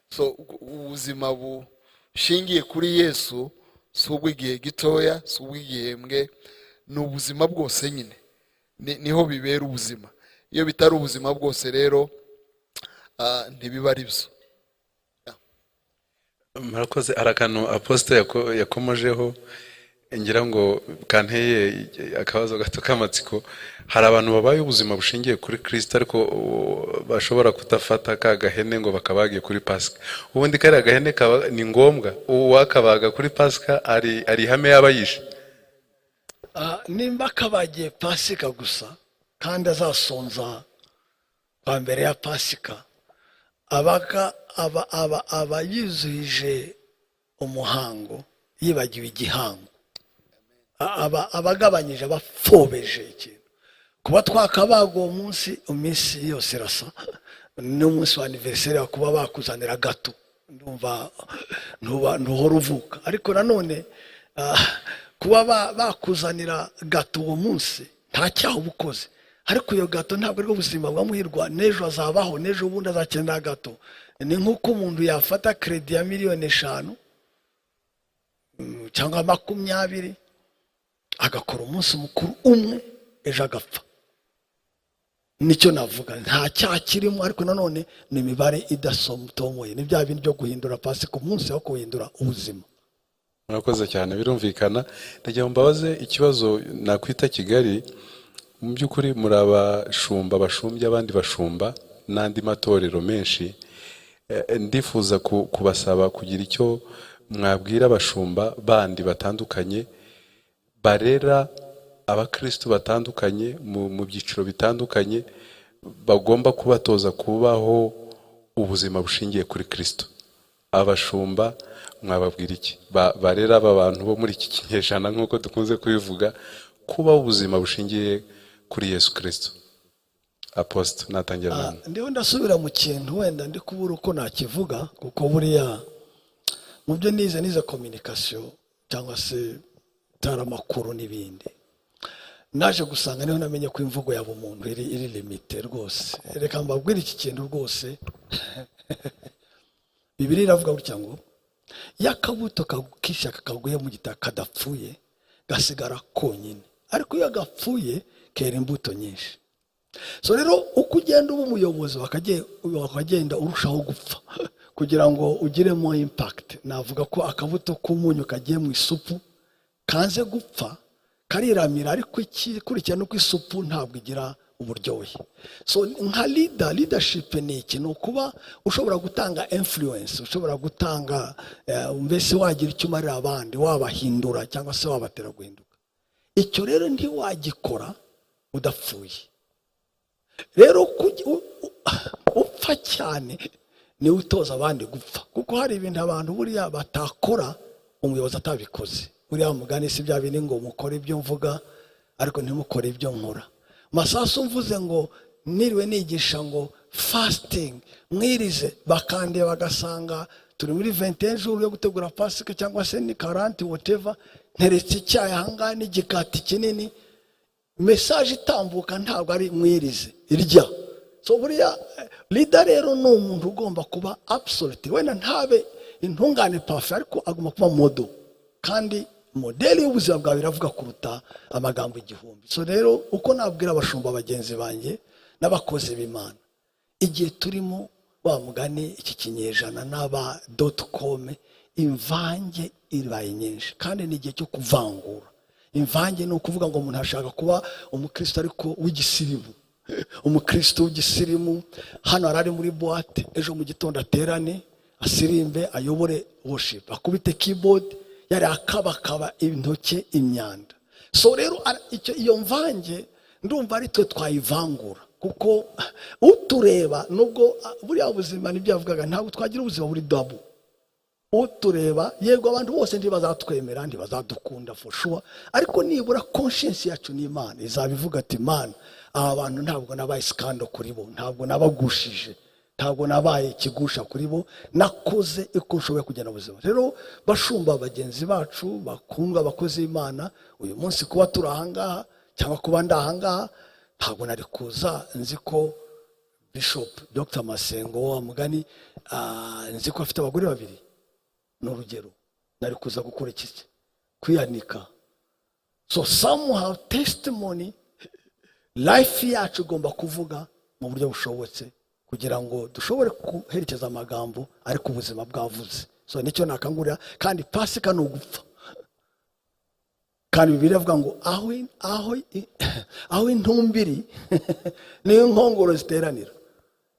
So ubuzima bushingiye kuri Yesu si ubw'igihe gitoya, si ubw'igihembwe, ni ubuzima bwose nyine. Niho bibera ubuzima. Iyo bitari ubuzima bwose rero ntibiba ari byo. Murakoze. Arakano Apostle yakomojeho, ngira ngo kanteye akabazo gato k'amatsiko. Hari abantu babaye ubuzima bushingiye kuri Kristo ariko bashobora kutafata ka gahene ngo bakabagiye kuri Pasika. Ubundi kariya gahene ni ngombwa uwakabaga kuri Pasika ari ihame y'abayishe. Nimba kabagiye Pasika gusa kandi azasonza kwa mbere ya Pasika, aba yizihije umuhango yibagiwe igihango, abagabanyije abapfobeje ikintu. Kuba twakabaga uwo munsi iminsi yose irasa n'umunsi wa anniversaire wa kuba bakuzanira gato, ndumva ntuhora uvuka. Ariko nanone kuba bakuzanira gato uwo munsi nta cyaha ubukoze, ariko iyo gato ntabwo ari ubuzima bwa muhirwa. N'ejo azabaho, n'ejo ubundi azakenera gato. Ni nk'uko umuntu yafata kredi ya $5,000,000 cyangwa 20 agakora umunsi mukuru umwe, ejo agapfa. Nicyo navuga, nta cyaha kirimo, ariko nanone ni imibare idasomutomoye. Ni bya bintu byo guhindura Pasika umunsi wo guhindura ubuzima. Murakoze cyane, birumvikana. Ndagira ngo mbabaze ikibazo nakwita Kigali. Mu by'ukuri muri abashumba bashumbye abandi bashumba n'andi matorero menshi. Ndifuza kubasaba kugira icyo mwabwira abashumba bandi batandukanye barera abakristo batandukanye mu byiciro bitandukanye, bagomba kubatoza kubaho ubuzima bushingiye kuri Kristo. Abashumba mwababwira iki barera aba bantu bo muri iki kinyejana nk'uko dukunze kubivuga, kubaho ubuzima bushingiye kuri Yesu Kristo? Apotre natangira. Ndiho ndasubira mu kintu wenda ndi kubura uko nakivuga, kuko buriya mu byo nize communication cyangwa se taramakuru n'ibindi, naje gusanga niho namenye ko imvugo ya bumuntu iri limite rwose. Reka mbabwire iki kintu rwose. Bibiliya iravuga gutya ngo yakabuto kagukisha kakaguye mu gitaka kadapfuye gasigara konyine, ariko iyo gapfuye kera imbuto nyinshi. So rero uko ugenda uba umuyobozi wakagenda urushaho gupfa kugira ngo ugiremo impact. Navuga ko akabuto k'umunyu kagiye mu isupu kanze gupfa kariramira, ariko ikurikirana uko isupu ntabwo igira uburyohe. So nka leadership ni ikintu kuba ushobora gutanga influence, ushobora gutanga mbese wagira icyo umarira abandi, wabahindura cyangwa se wabatera guhinduka. Icyo rero ntiwagikora udapfuye. Rero upfa cyane ni utoza abandi gupfa, kuko hari ibintu abantu buriya batakora umuyobozi atabikoze. Buriya mugani si bya bindi ngo mukore ibyo mvuga ariko ntimukore ibyo nkora. Masasu mvuze ngo niriwe nigisha ngo fasting, mwirize, bakande bagasanga turi muri 21 jours yo gutegura Pasika cyangwa se ni 40 whatever, nteretse icyayi hanga n'igikati kinini, message itambuka ntabwo ari mwirize irya. So buriya leader rero ni umuntu ugomba kuba absolute, wenda ntabe intungane perfect, ariko agomba kuba model, kandi modeli y'ubuzima bwawe biravuga kuruta amagambo igihumbi. So rero uko nabwira abashumba bagenzi banjye n'abakozi b'Imana, igihe turimo wa mugani iki kinyejana n'aba.com, imvange ibaye nyinshi kandi ni igihe cyo kuvangura. Imvange ni ukuvuga ngo umuntu ashaka kuba umukristo ariko w'igisirimu, umukristo w'igisirimu. Hano arari muri boîte, ejo mu gitondo aterane, asirimbe, ayobore worship, akubite keyboard, yari akabakaba intoke imyanda. So rero iyo mvange ndumva ari twe twayivangura, kuko utureba nubwo buriya ubuzima nibyo yavugaga, ntabwo twagira ubuzima buri double. Utureba yego abantu bose ntibazatwemera, ntibazadukunda for sure, ariko nibura conscience yacu ni Imana izabivuga ati Imana, aba bantu ntabwo nabaye scandal kuri bo, ntabwo nabagushije, ntabwo nabaye kigusha kuri bo, nakoze uko nshoboye kugena ubuzima. Rero bashumba bagenzi bacu bakundwa abakozi b'Imana, uyu munsi kuba turahangaha cyangwa kuba ndahangaha ntabwo nari kuza nzi ko Bishop Dr. Masengo wa mugani nzi ko afite abagore babiri. N'urugero nari kuza gukora iki kwiyanika. So somehow testimony life yacu igomba kuvuga mu buryo bushobotse kugira ngo dushobore kuherekeza amagambo ariko ubuzima bwavuze. So nicyo nakangurira, kandi Pasika ni ugupfa. kandi Bibiliya avuga ngo aho intumbiri niyo nkongoro ziteranira.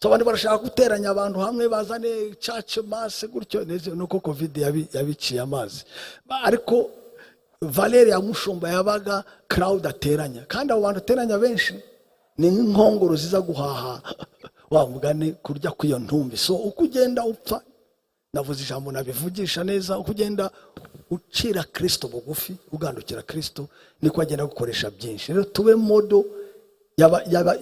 So abantu barashaka guteranya abantu hamwe bazane church mass gutyo nuko covid yabiciye amazi. Ariko Valeri ya Mushumba yabaga crowd ateranya, kandi abo bantu ateranya benshi ni nkongoro ziza guhaha wa mugane kurya kwiyo ntumbi. So uko ugenda upfa, navuze ijambo nabivugisha neza, uko ugenda ucira Kristo bugufi, ugandukira Kristo, niko agenda gukoresha byinshi. Rero tube modo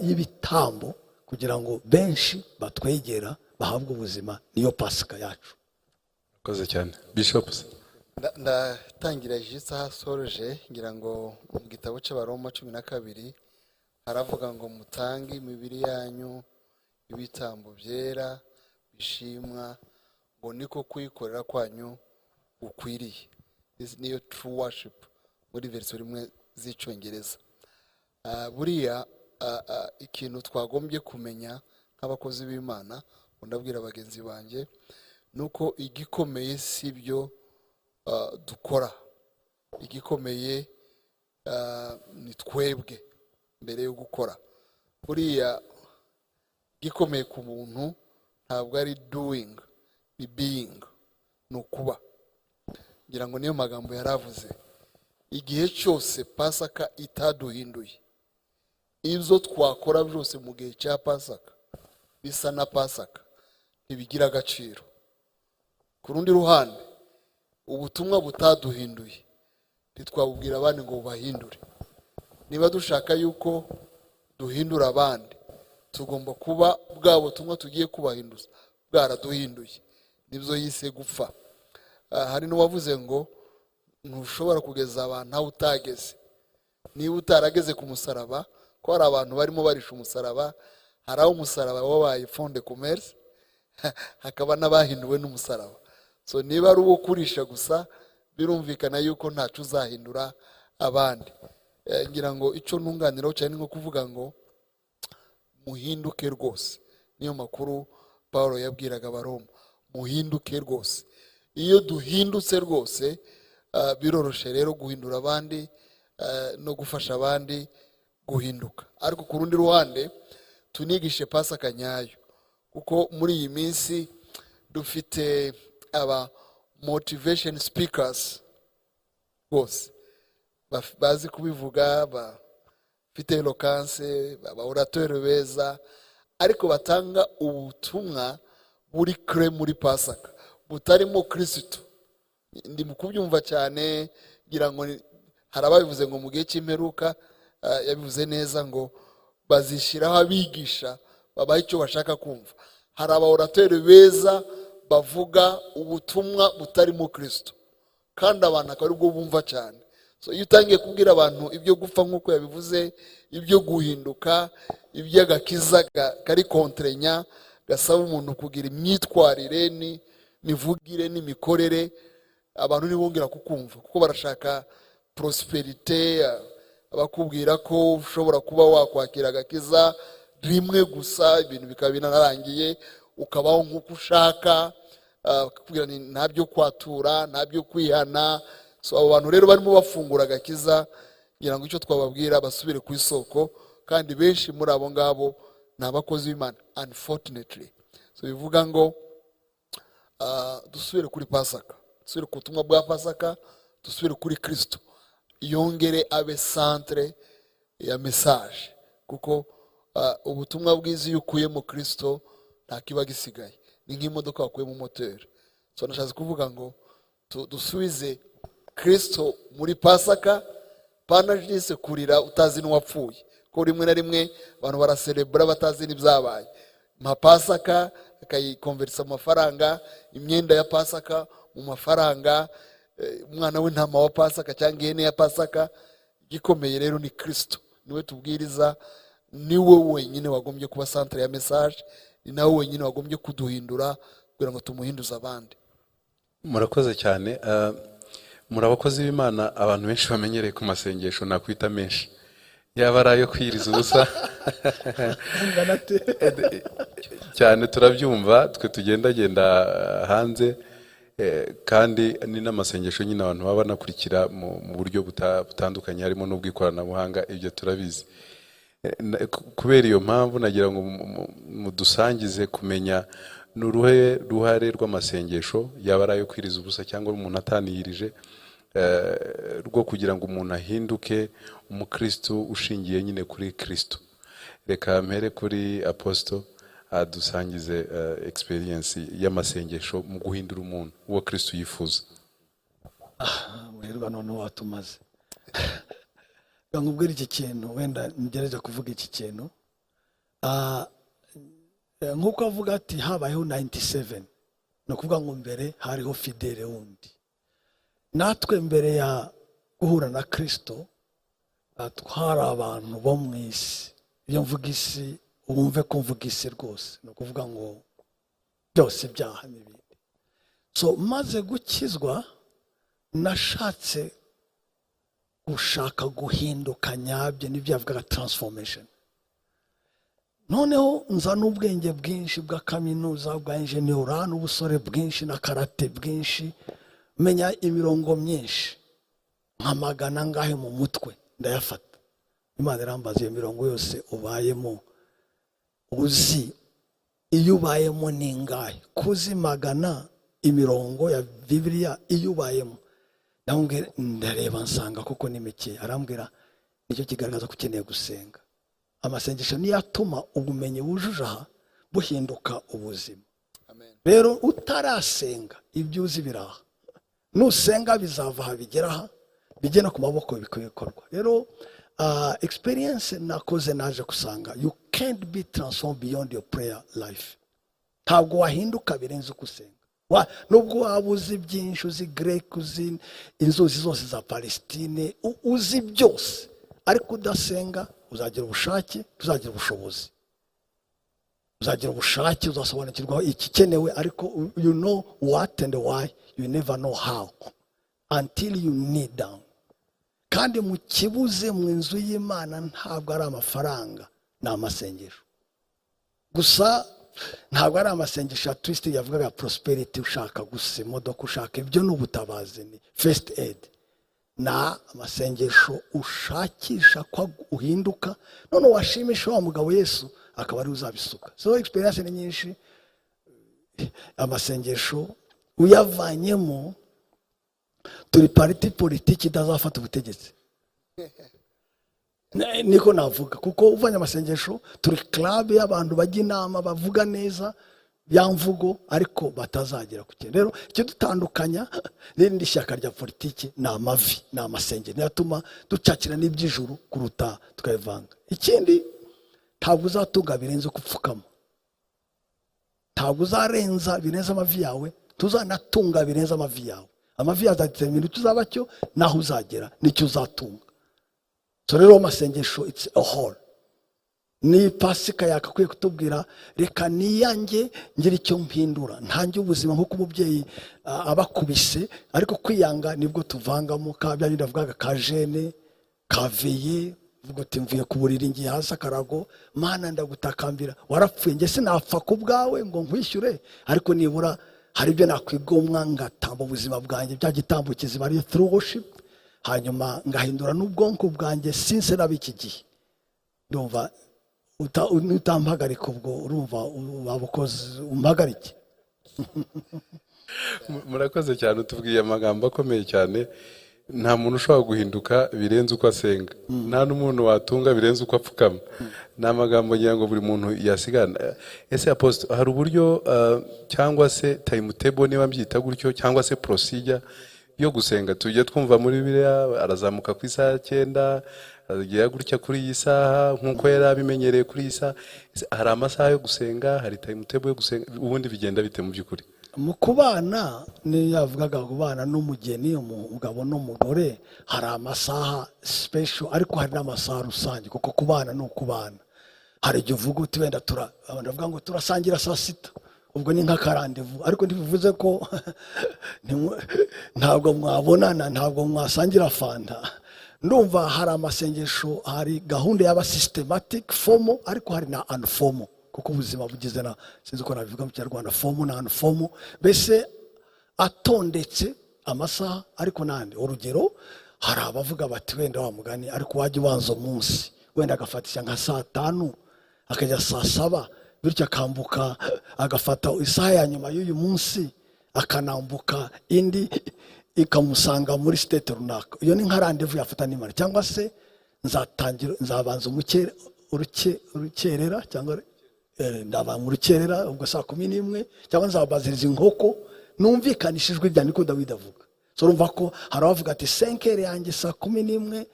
y'ibitambo kugira ngo benshi batwegera bahabwe ubuzima. Niyo pasika yacu. Koze cyane bishops. Ndatangira jisa hasoroje ngira ngo mu gitabo cy'Abaroma 12 haravuga ngo mutange imibiri yanyu ibitambo byera bishimwa, ngo niko kuyikorera kwanyu ukwiriye. This niyo true worship muri verse rimwe z'icyongereza. Buriya ikintu twagombye kumenya nk'abakozi b'Imana, ndabwira abagenzi banjye, nuko igikomeye sibyo dukora. Igikomeye ni twebwe mbere yo gukora. Buriya gikomeye ku muntu ntabwo ari doing, ni being, no kuba. Ngira ngo niyo magambo yaravuze, igihe cyose pasaka itaduhinduye, ibyo twakora byose mu gihe cya pasaka bisa na pasaka ntibigira agaciro. Ku rundi ruhande, ubutumwa butaduhinduye ntitwabubwira abandi ngo bahindure. Niba dushaka yuko duhindura abandi, tugomba kuba bwa butumwa tugiye kubahinduza bwaraduhinduye. Nibyo yise gupfa. Hari n'uwavuze ngo ntushobora kugeza abantu aho utageze. Niba utarageze ku musaraba, ko hari abantu barimo barisha umusaraba, hari aho umusaraba wabaye fond de commerce, hakaba n'abahinduwe n'umusaraba. So niba ari uwo kurisha gusa, birumvikana yuko ntacu uzahindura abandi. Ngira ngo icyo ntunganiraho cyane nko kuvuga ngo muhinduke rwose. Niyo makuru Paulo yabwiraga Abaroma, muhinduke rwose. Iyo duhindutse rwose, biroroshe rero guhindura abandi no gufasha abandi guhinduka. Ariko ku rundi ruhande tunigishe pasaka nyayo, kuko muri iyi minsi dufite aba motivation speakers bose bazi kubivuga, bafite eloquence, aba orateur beza, ariko batanga ubutumwa buri kre muri pasaka butarimo Kristo. Ndi mukubyumva cyane, ngira ngo hari ababivuze ngo mu gihe cy'imperuka, yabivuze neza ngo bazishiraho abigisha babaye icyo bashaka kumva. Hari aba orateur beza bavuga ubutumwa butarimo Kristo, kandi abantu akari bwo bumva cyane. So iyo utangiye kubwira abantu ibyo gupfa nk'uko yabivuze, ibyo guhinduka, iby'agakiza kari kontrenya, gasaba umuntu kugira imyitwarire n'imivugire n'imikorere, abantu ntibongera kukumva, kuko barashaka prosperite. Abakubwira ko ushobora kuba wakwakira agakiza rimwe gusa, ibintu bikaba binarangiye, ukabaho nk'uko ushaka, kugira nta byo kwatura, nta byo kwihana. So abo bantu rero barimo bafungura agakiza, ngira ngo icyo twababwira basubire ku isoko, kandi benshi muri abo ngabo ni abakozi b'Imana unfortunately. So bivuga ngo dusubire kuri pasaka, dusubire ku butumwa bwa pasaka, dusubire kuri Kristo, yongere abe centre ya message, kuko ubutumwa bwiza iyo ukuye mu Kristo nta kiba gisigaye, ni nk'imodoka wakuye mu moteur. So nashatse kuvuga ngo dusubize Kristo muri pasaka, panajise kurira utazi n'uwapfuye, ko rimwe na rimwe abantu baracelebra batazi n'ibyabaye. Ma pasaka akayikonversa mu mafaranga, imyenda ya pasaka mu mafaranga, umwana w'intama wa pasaka cyangwa ihene ya pasaka. Gikomeye rero ni Kristo, niwe tubwiriza, niwe wenyine wagombye kuba centre ya message, ni nawe wenyine wagombye kuduhindura kugira ngo tumuhinduze abandi. Murakoze cyane. Muri abakozi b'Imana abantu benshi bamenyereye ku masengesho nakwita menshi, yaba ari ayo kwiriza ubusa cyane turabyumva twe tugendagenda hanze, kandi ni n'amasengesho nyine abantu baba banakurikira mu buryo butandukanye harimo n'ubw'ikoranabuhanga, ibyo turabizi. Kubera iyo mpamvu nagira ngo mudusangize kumenya n'uruhe ruhare rw'amasengesho, yaba ari ayo kwiriza ubusa cyangwa umuntu ataniyirije, rwo kugira ngo umuntu ahinduke umukristo ushingiye nyine kuri Kristo. Reka mpere kuri Apostle adusangize experience y'amasengesho mu guhindura umuntu uwo Kristo yifuza. Muherwa none watumaze. Ngubwira iki kintu, wenda ngereza kuvuga iki kintu. Nkuko avuga ati habayeho 97, no kuvuga ngo mbere hariho Fidele wundi. Natwe mbere ya guhura na Kristo twari abantu bo mu isi. Iyo mvuga isi wumve ko mvuga isi rwose, no kuvuga ngo byose byaha n'ibindi. So maze gukizwa nashatse gushaka guhinduka nyabyo, n'ibyo yavugaga transformation. Noneho nza n'ubwenge bwinshi bwa kaminuza, bwa engineer, n'ubusore bwinshi na karate bwinshi, menya imirongo myinshi nka magana ngahe mu mutwe ndayafata. Imana irambaza iyo mirongo yose ubayemo, uzi iyo ubayemo ningahe, kuzi magana imirongo ya Bibiliya iyo ubayemo. Ndareba nsanga koko ni mike. Arambwira nicyo kigaragaza ko ukeneye gusenga. Amasengesho niyo atuma ubumenyi wujuje aha buhinduka ubuzima. Rero utarasenga ibyo uzi biraha, nusenga bizava aha bigera aha, bigena ku maboko bikorwa. Rero experience nakoze naje kusanga you can't be transformed beyond your prayer life. Ntabwo wahinduka birenze uko usenga. Nubwo waba uzi byinshi, uzi Greek, uzi inzuzi zose za Palestine, uzi byose, ariko udasenga uzagira ubushake, tuzagira ubushobozi. Uzagira ubushake, uzasobanukirwa ikikenewe, ariko you know what and why, you never know how until you kneel down. Kandi mu kibuze mu nzu y'Imana ntabwo ari amafaranga, ni amasengesho gusa. Ntabwo ari amasengesho twist yavugaga prosperity, ushaka gusa imodoka, ushaka ibyo n'ubutabazi, ni first aid. Na amasengesho ushakisha kwa uhinduka, none washimisha wa mugabo Yesu akaba ari uzabisuka. So experience ni nyinshi. Amasengesho uyavanyemo, turi party politiki idazafata ubutegetsi. Niko navuga, kuko uvanye amasengesho turi club y'abantu bajya inama bavuga neza byamvugo, ariko batazagira ku kintu. Rero icyo dutandukanya n'irindi shyaka rya politiki ni amavi, ni amasengero. Yatuma ducakira n'iby'ijuru kuruta tukayivanga. Ikindi, ntabwo uzatunga birenze kupfukama, ntabwo uzarenza birenze amavi yawe, tuzanatunga birenze amavi yawe. Amavi yazadetermina icyo uzaba cyo, naho uzagera nicyo uzatunga. So rero amasengesho it's a whole. Ni pasika yakakwiye kutubwira reka niyange ngira icyo mpindura, ntange ubuzima nk'uko umubyeyi abakubise, ariko kwiyanga nibwo tuvangamo ka bya ndavugaga ka jene kaveye, vuga uti mvuye ku buriri ngiye hasi akarago, Mana ndagutakambira, warapfuye nge sinapfa ku bwawe ngo nkwishyure, ariko nibura hari ibyo nakwigomwa ngatamba ubuzima bwanjye, bya gitambukizi bari through worship, hanyuma ngahindura n'ubwonko bwanjye sinse nabiki gihe. Ndumva utampagarika ubwo urumva wabukoze umpagarike. Murakoze cyane, utubwiye amagambo akomeye cyane. Nta muntu ushobora guhinduka birenze uko asenga, nta n'umuntu watunga birenze uko apfukama. Ni amagambo ngira ngo buri muntu yasigana. Ese Apostle, hari uburyo cyangwa se timetable niba mbyita gutyo, cyangwa se procedure yo gusenga? Tujye twumva muri Bibiliya arazamuka ku isaha 9, agiye gutya kuri iyi saha nkuko yari abimenyereye kuri iyi saha. Hari amasaha yo gusenga, hari timetable yo gusenga, ubundi bigenda bite mu by'ukuri? Mu kubana ni yavugaga kubana n'umugeni, umugabo n'umugore, hari amasaha special, ariko hari n'amasaha rusange, kuko kubana no kubana. Hari igihe uvuga uti wenda ndavuga ngo turasangira saa 6, ubwo ni nka karandevu, ariko ntibivuze ko ntabwo mwabonana, ntabwo mwasangira fanta. Ndumva hari amasengesho, hari gahunda y'aba systematic formal, ariko hari na unformal, kuko ubuzima bugize na sinzi ko nabivuga mu Kinyarwanda formal na unformal. Bese atondetse amasaha ariko nande urugero hari abavuga bati wenda wa mugani ariko wajya ubanza umunsi wenda agafatisha nka saa 5 akajya saa 7 bityo akambuka agafata isaha ya nyuma y'uyu munsi akanambuka indi ikamusanga muri state runaka. Iyo ni nka rendezvous yafata n'Imana, cyangwa se nzabanza urukerera cyangwa ndaba mu rukerera ubwo saa 11 cyangwa nzabaziriza inkoko numvikanishijwe ibya niko Dawidi avuga. So urumva ko hari abavuga ati 5 yanjye saa 11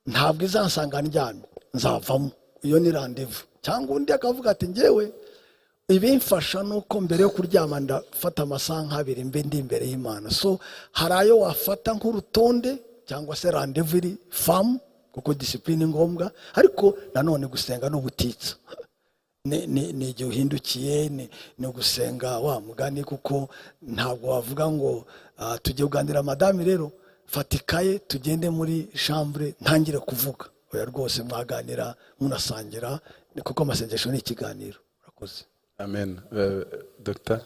ntabwo izansanga njyana nzavamo. Iyo ni rendezvous. Cyangwa undi akavuga ati ngewe ibimfasha nuko mbere yo kuryama ndafata amasaha 2 mbe ndi imbere y'Imana. So hari ayo wafata nk'urutonde cyangwa se rendezvous iri fam kuko discipline ngombwa, ariko nanone gusenga no butitsa ni igihe uhindukiye ni gusenga wa mugani, kuko ntabwo wavuga ngo tujye kuganira madame rero fatikaye tugende muri chambre ntangire kuvuga. Oya rwose mwaganira munasangira kuko amasengesho ni ikiganiro. Urakoze. Amen. Dr.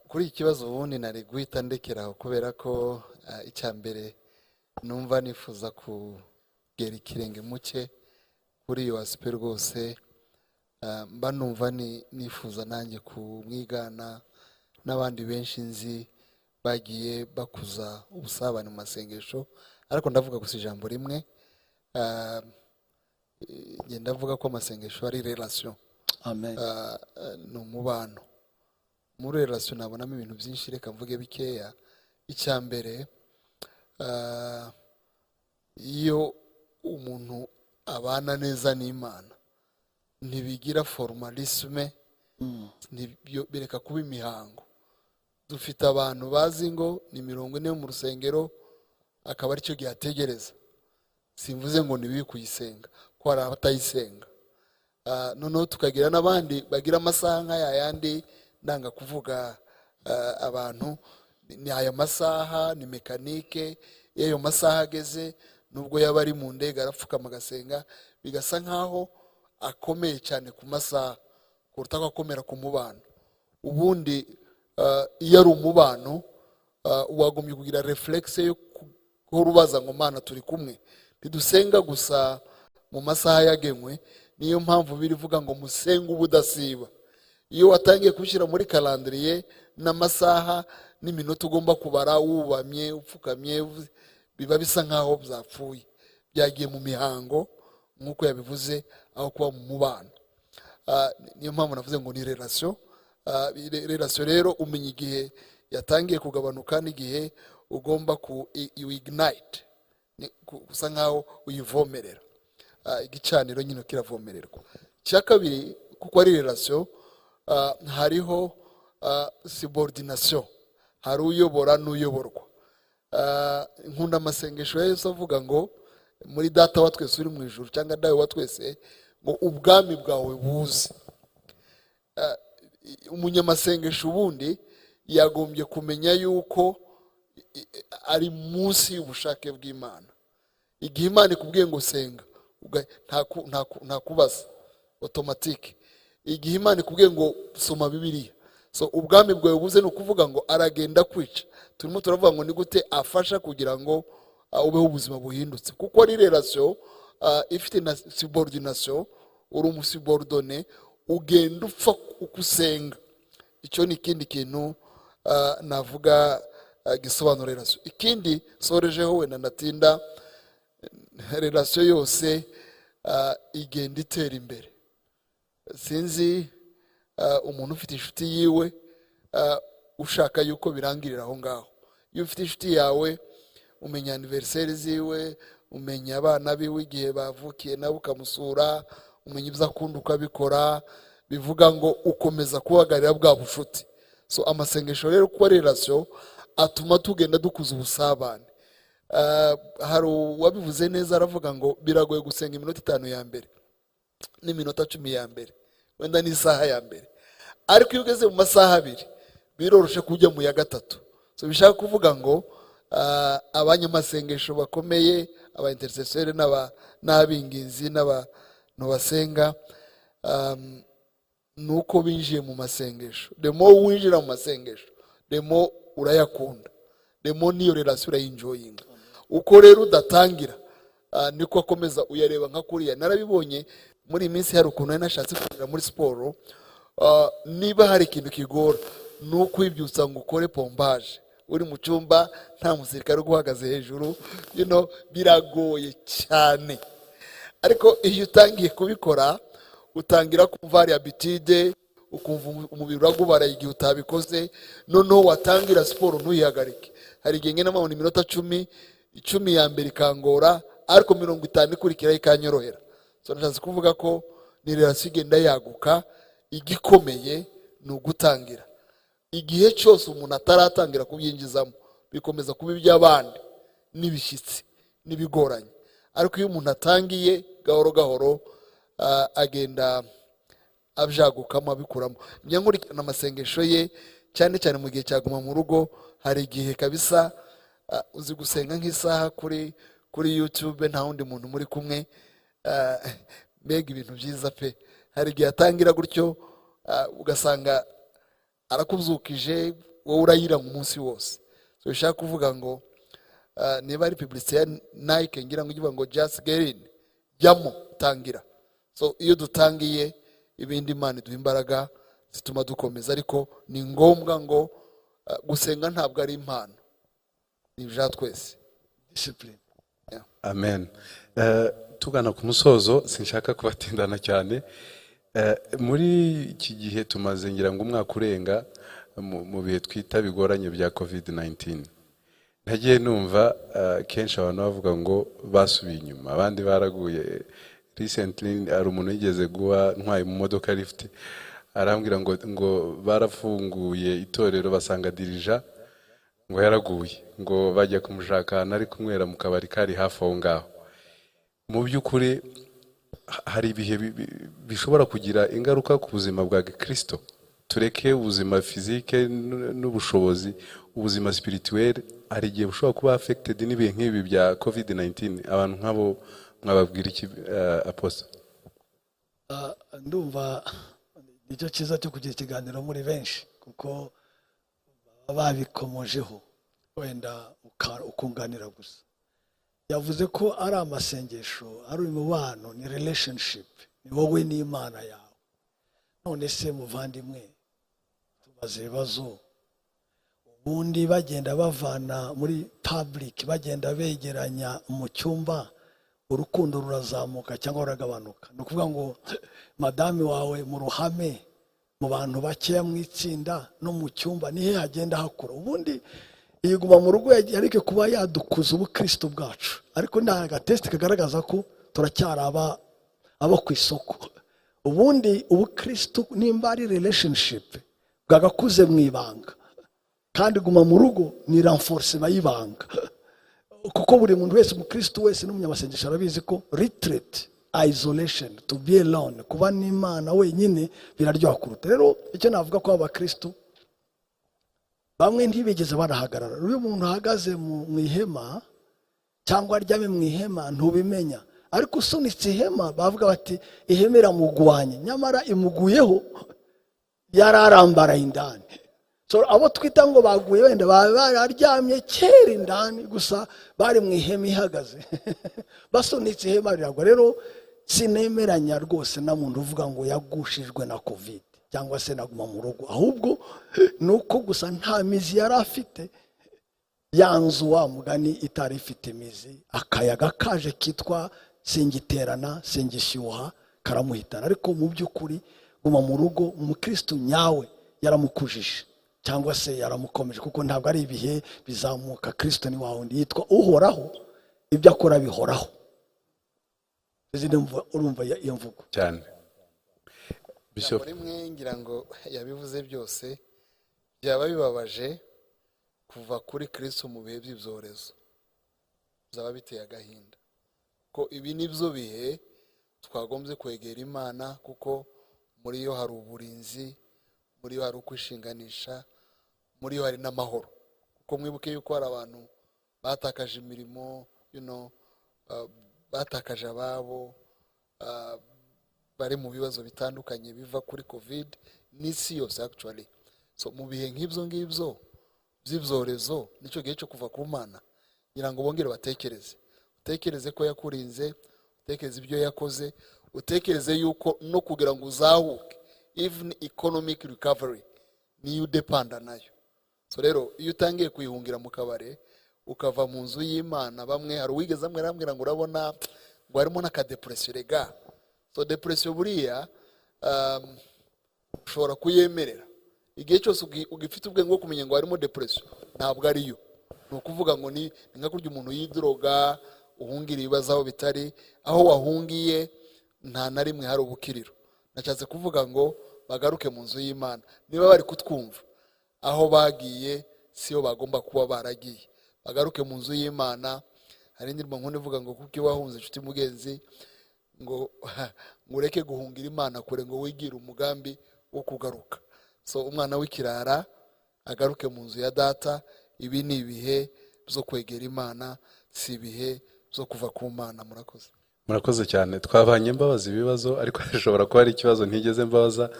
Kuri iki kibazo ubundi nari guhita ndekeraho kubera ko icyambere numva nifuza kugera ikirenge muke kuri iyo aspect rwose. Mba numva nifuza nanjye kumwigana n'abandi benshi nzi bagiye bakuza ubusabane mu masengesho, ariko ndavuga gusa ijambo rimwe. Ngenda ndavuga ko amasengesho ari relation. Amen. Ni umubano. Muri relation nabonamo ibintu byinshi, reka mvuge bikeya. Icyambere iyo umuntu abana neza n'Imana ntibigira formalisme, bireka kuba imihango. Dufite abantu bazi ngo ni 40 mu rusengero akaba ari cyo gihategereza. Simvuze ngo nibi kuyisenga ko hari abatayisenga. Noneho tukagira n'abandi bagira amasaha nk'aya yandi ndanga kuvuga. Abantu ni aya masaha ni mekanike y'ayo masaha ageze, nubwo yaba ari mu ndege arapfukama agasenga, bigasa nkaho akomeye cyane ku masaha kuruta ko akomera ku mubano. Ubundi iyo ari umubano wagomye kugira reflexe yo kurubaza ngo Mana turi kumwe, ntidusenga gusa mu masaha yagenwe. Niyo mpamvu birivuga ngo musenga ubudasiba. Iyo watangiye kubishyira muri calendrier n'amasaha n'iminota ugomba kubara wubamye upfukamye, biba bisa nkaho byapfuye, byagiye mu mihango nk'uko yabivuze aho kuba mu mubano. Niyo mpamvu navuze ngo ni relation. Relation rero umenya igihe yatangiye kugabanuka n'igihe ugomba ku ignite, gusa nkaho uyivomerera. Igicaniro nyine kiravomererwa. Cya kabiri kuko ari relation, hariho subordination, hari uyobora n'uyoborwa. Nkunda amasengesho ya Yesu avuga ngo muri data wa twese uri mu ijuru, cyangwa dawe wa twese, ngo ubwami bwawe buze. Umunyamasengesho ubundi yagombye kumenya yuko ari munsi y'ubushake bw'Imana. Igihe Imana ikubwiye ngo senga, nta kubaza, automatique. Igihe Imana ikubwiye ngo soma Bibiliya, so ubwami bwawe buze, no kuvuga ngo aragenda kwica. Turimo turavuga ngo ni gute afasha kugira ngo ubeho ubuzima buhindutse, kuko ari relation ifite na subordination. Uri umusubordone ugenda upfa ukusenga. Icyo ni ikindi kintu navuga gisobanura relation. Ikindi sorejeho wenda ndatinda, relation yose igenda itera imbere. Sinzi umuntu ufite inshuti yiwe ushaka yuko birangirira aho ngaho. Iyo ufite inshuti yawe umenya anniversaire ziwe, umenya abana biwe igihe bavukiye nawe ukamusura, umenya ibyo akunda ukabikora, bivuga ngo ukomeza kubagarira bwa bushuti. So amasengesho rero kuba relation atuma tugenda dukuza ubusabane. Hari uwabivuze neza aravuga ngo biragoye gusenga iminota 5 ya mbere n'iminota 10 ya mbere, wenda n'isaha ya mbere, ariko iyo ugeze mu masaha 2 biroroshe kujya mu ya gatatu. So bishaka kuvuga ngo abanyamasengesho bakomeye, aba intercesseur n'abinginzi n'abantu basenga, nuko binjiye mu masengesho. The more winjira mu masengesho, the more urayakunda remo niyo relation urayinjoyinga uko rero udatangira niko akomeza uyareba nka kuriya narabibonye muri iyi minsi hari ukuntu nashatse kugera muri siporo niba hari ikintu kigora nuko ibyutsa ngo ukore pompage uri mu cyumba nta musirikare guhagaze hejuru biragoye cyane ariko iyo utangiye kubikora utangira kumva hari habitude ukumva umubiri uragubara igihe utabikoze noneho watangira siporo ntuyihagarike hari igihe ngena mabona iminota 10 ya mbere ikangora ariko 50 ikurikiraho ikanyorohera so nashatse kuvuga ko ni relation igenda yaguka igikomeye ni ugutangira igihe cyose umuntu ataratangira kubyinjizamo bikomeza kuba iby'abandi n'ibishyitsi n'ibigoranye ariko iyo umuntu atangiye gahoro gahoro agenda abyagukamo abikuramo njya nkurikirana amasengesho ye cyane cyane mu gihe cyaguma mu rugo hari igihe kabisa uzi gusenga nk'isaha kuri YouTube nta wundi muntu muri kumwe mbega ibintu byiza pe hari igihe atangira gutyo ugasanga arakubyukije wowe urayira mu munsi wose so bishaka kuvuga ngo niba ari publicité ya Nike ngira ngo ivuga ngo just get in jyamo tangira so iyo dutangiye ibindi Imana iduha imbaraga zituma dukomeza ariko ni ngombwa ngo gusenga ntabwo ari impano ni ibya twese discipline. Amen. Tugana ku musozo sinshaka kubatindana cyane muri iki gihe tumaze ngira ngo umwaka urenga mu bihe twita bigoranye bya COVID-19 nagiye numva kenshi abantu bavuga ngo basubiye inyuma abandi baraguye recently ari umuntu yigeze guha ntwaye mu modoka lift arambwira ngo barafunguye itorero basanga dirija ngo yaraguye ngo bajya kumushaka ari kunywera mu kabari kari hafi aho ngaho mu by'ukuri hari ibihe bishobora kugira ingaruka ku buzima bwa KRISTO tureke ubuzima physique n'ubushobozi ubuzima spirituel hari igihe bushobora kuba affected n'ibihe nk'ibi bya COVID-19 abantu nk'abo mwababwira iki Apotre? Ndumva nicyo cyiza cyo kugira ikiganiro muri benshi kuko babikomojeho wenda ukunganira gusa yavuze ko ari amasengesho ari umubano ni relationship ni wowe n'Imana yawe none se muvandimwe tubaze ibibazo ubundi bagenda bavana muri public bagenda begeranya mu cyumba urukundo rurazamuka cyangwa ruragabanuka no kuvuga ngo madame wawe mu ruhame mu bantu bakeya mu itsinda no mu cyumba nihe hagenda hakura ubundi iguma mu rugo yarike kuba yadukuza ubukristo bwacu ariko nta gatest kagaragaza ko turacyari abo ku isoko ubundi ubukristo nimba ari relationship bwagakuze mu ibanga kandi guma mu rugo ni renforcement y'ibanga kuko buri muntu wese umukristo wese n'umunyamasengesho arabizi ko retreat isolation to be alone kuba n'Imana wenyine biraryoha kuruta rero icyo navuga ko abakristo bamwe ntibigeze barahagarara uyu muntu ahagaze mu ihema cyangwa aryame mu ihema ntubimenya ariko usunitse ihema bavuga bati ihema iramugwanye nyamara imuguyeho yararambaraye indani so abo twita ngo baguye wenda bararyamye kera indani gusa bari mu ihema ihagaze basunitse ihema riragwa rero sinemeranya rwose na muntu uvuga ngo yagushijwe na covid cyangwa se naguma mu rugo ahubwo nuko gusa nta mizi yari afite yanzu wa mugani itari ifite imizi akayaga kaje kitwa singiterana singishyuha karamuhitana ariko mu by'ukuri guma mu rugo umukristo nyawe yaramukujije cyangwa se yaramukomeje kuko ntabwo ari ibihe bizamuka KRISTO ni wawundi yitwa uhoraho ibyo akora bihoraho urumva iyo mvugo cyane Bishop rimwe ngira ngo yabivuze byose byaba bibabaje kuva kuri KRISTO mu bihe by'ibyorezo zaba biteye agahinda ko ibi nibyo bihe twagombye kwegera Imana kuko muri yo hari uburinzi muri yo hari ukwishinganisha muri yo hari n'amahoro kuko mwibuke yuko hari abantu batakaje imirimo batakaje ababo bari mu bibazo bitandukanye biva kuri covid n'isi yose actually so mu bihe nk'ibyo ngibyo by'ibyorezo nicyo gihe cyo kuva ku Mana ngira ngo bongere utekereze ko yakurinze, utekereze ibyo yakoze, utekereze yuko no kugira ngo uzahuke even economic recovery niyo udepanda nayo. So rero iyo utangiye kuyihungira mu kabare ukava mu nzu y'Imana, bamwe hari uwigeze amwe arambwira ngo urabona ngo harimo n'akadepression rega. So depression buriya ushobora kuyemerera igihe cyose ugifite ubwenge bwo kumenya ngo harimo depression, ntabwo ariyo. Ni ukuvuga ngo ni nka kurya umuntu yidroga uhungira ibibazo aho bitari, aho wahungiye nta na rimwe hari ubukiriro. Nashatse kuvuga ngo bagaruke mu nzu y'Imana. Niba bari kutwumva aho bagiye siyo bagomba kuba baragiye, bagaruke mu nzu y'Imana. Hari indirimbo nkunda ivuga ngo kuko wahunze inshuti mugenzi ngo ureke guhungira Imana kure ngo wigire umugambi wo kugaruka. So umwana w'ikirara agaruke mu nzu ya data. Ibi ni ibihe byo kwegera Imana, si ibihe byo kuva ku Mana. Murakoze cyane. Twabanye mbabaza ibibazo ariko hashobora kuba hari ikibazo ntigeze mbabaza,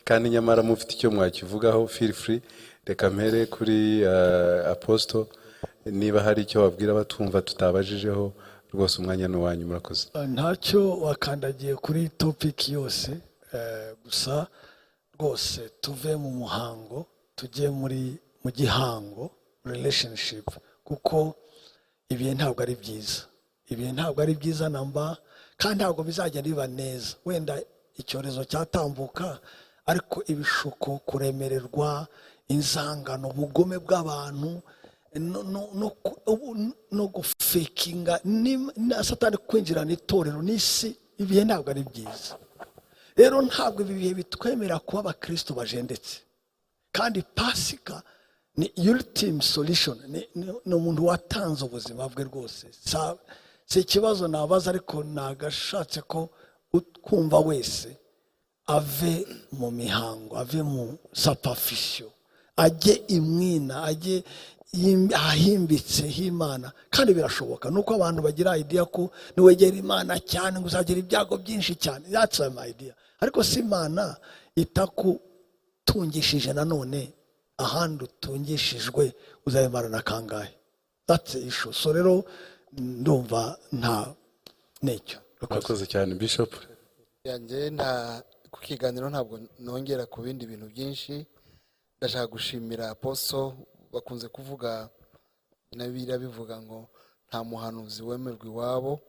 kandi nyamara mufite icyo mwakivugaho, feel free. Reka mpere kuri Apostle, niba hari icyo wabwira batumva tutabajijeho, rwose umwanya ni wanyu. Murakoze. Ntacyo wakandagiye kuri topic yose, gusa rwose tuve mu muhango tujye mu gihango relationship, kuko ibihe ntabwo ari byiza, namba, kandi ntabwo bizajya biba neza. Wenda icyorezo cyatambuka, ariko ibishuko, kuremererwa, inzangano, ubugome bw'abantu no gufekinga na Satani kwinjirana itorero n'isi, ibihe ntabwo ari byiza. Rero ntabwo ibi bihe bitwemera kuba abakristo bajendetse, kandi pasika ni ultimate solution. Ni umuntu watanze ubuzima bwe rwose. Si ikibazo nabaza, ariko nagashatse ko utwumva wese ave mu mihango, ave mu sacrifice, ajye imwina, ajye ahimbitse h'Imana. Kandi birashoboka nuko abantu bagira idea ko niwegera Imana cyane ngo uzagira ibyago byinshi cyane. That's my idea. Ariko si Imana itakutungishije nanone ahandi utungishijwe uzabimara na kangahe. That's the issue. So rero ndumva nta necyo. Murakoze cyane Bishop. Yanjye nta kukiganiro, ntabwo nongera ku bindi bintu byinshi. Ndashaka gushimira Apostle. Bakunze kuvuga nabira bivuga ngo nta muhanuzi wemerwa iwabo,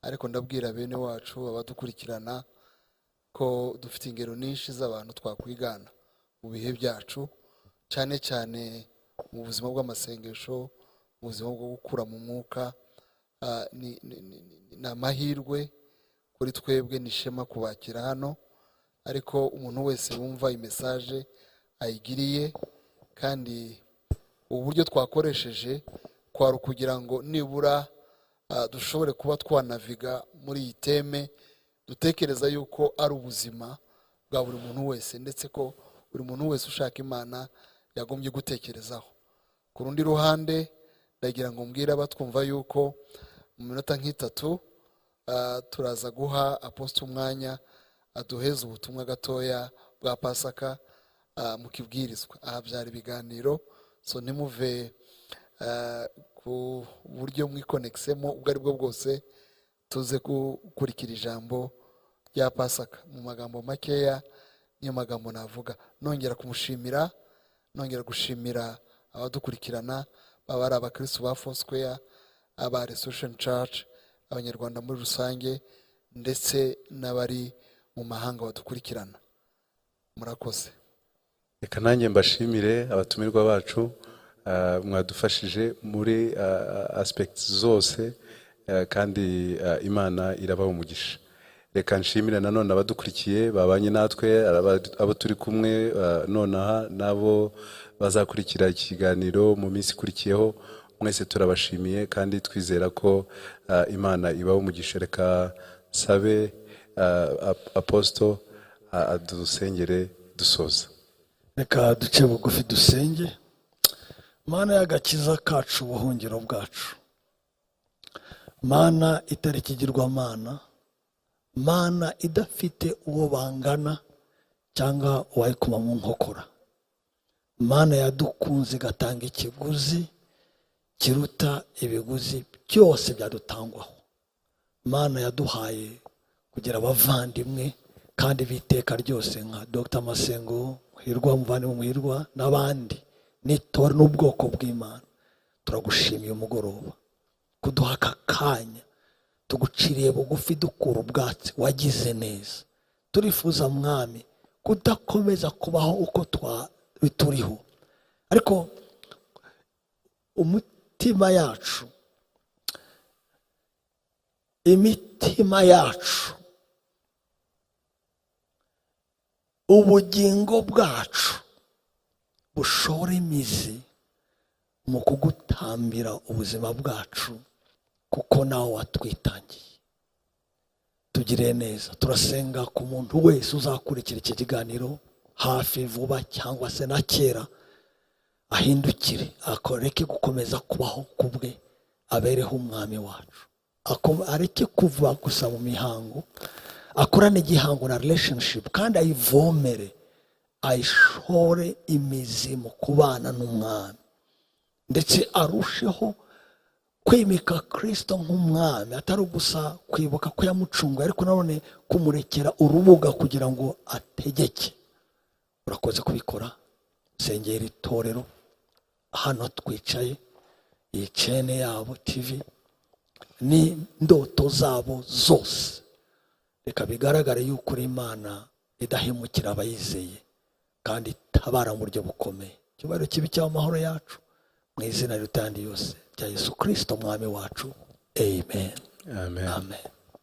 ariko ndabwira bene wacu abadukurikirana ko dufite ingero nyinshi z'abantu twakwigana mu bihe byacu, cyane cyane mu buzima bw'amasengesho, mu buzima bwo gukura mu mwuka. Ni amahirwe kuri twebwe, ni ishema kubakira hano. Ariko umuntu wese wumva imesaje ayigiriye, kandi uburyo twakoresheje kwari kugira ngo nibura dushobore kuba twanaviga muri iyi teme, dutekereza yuko ari ubuzima bwa buri muntu wese, ndetse ko buri muntu wese ushaka Imana yagombye gutekerezaho. Ku rundi ruhande ndagira ngo mbwira abatwumva yuko mu minota nk'itatu turaza guha Apostle umwanya aduheze ubutumwa gatoya bwa Pasika mu kibwirizwa. Aha byari ibiganiro, so nimuve ku buryo mwikonexemo ubwo ari bwo bwose, tuze gukurikira ijambo rya Pasika mu magambo makeya. Niyo magambo navuga, nongera kumushimira, nongera gushimira abadukurikirana, baba ari abakristo ba Foursquare, aba Restoration Church, abanyarwanda muri rusange, ndetse n'abari mu mahanga badukurikirana. Murakoze. Reka nanjye mbashimire abatumirwa bacu, mwadufashije muri aspects zose, kandi Imana irabaho umugisha. Reka nshimire nanone abadukurikiye babanye natwe, abo turi kumwe nonaha nabo bazakurikira ikiganiro mu minsi ikurikiyeho. Mwese turabashimiye kandi twizera ko Imana ibaho umugisha. Reka sabe Apostle adusengere dusoza. Reka duce bugufi dusenge. Mana y'agakiza kacu, ubuhungiro bwacu, Mana itarikigirwa mana, Mana idafite uwo bangana cyangwa uwayikuma mu nkokora, Imana yadukunze igatanga ikiguzi kiruta ibiguzi byose byadutangwaho. Imana yaduhaye kugira abavandimwe kandi biteka ryose nka Dr. Masengo, Muhirwa, umuvandimwe Muhirwa n'abandi n'itora n'ubwoko bw'Imana. Turagushimiye umugoroba kuduha aka kanya, tuguciriye bugufi dukura ubwatsi, wagize neza. Turifuza mwami kudakomeza kubaho uko turiho, ariko imitima yacu, ubugingo bwacu bushora imizi mu kugutambira ubuzima bwacu, kuko nawe watwitangiye. Tugire neza. Turasenga ku muntu wese uzakurikira iki kiganiro hafi, vuba cyangwa se na kera, ahindukire akoreke gukomeza kubaho kubwe, abereho umwami wacu. Areke kuva gusa mu mihango, akorane igihango na relationship, kandi ayivomere, ayishore imizi mu kubana n'umwami, ndetse arusheho kwimika Kristo nk'umwami, atari gusa kwibuka ko yamucunguye, ariko nanone kumurekera urubuga kugira ngo ategeke. Urakoze kubikora. Sengera itorero hano twicaye, iyi chene yabo TV ni ndoto zabo zose, reka bigaragare yuko uri Imana idahemukira abayizeye kandi itabara mu buryo bukomeye. Icyubahiro kibi cy'amahoro yacu mu izina ritandi yose rya Yesu Kristo mwami wacu. Amen. Amen. Amen.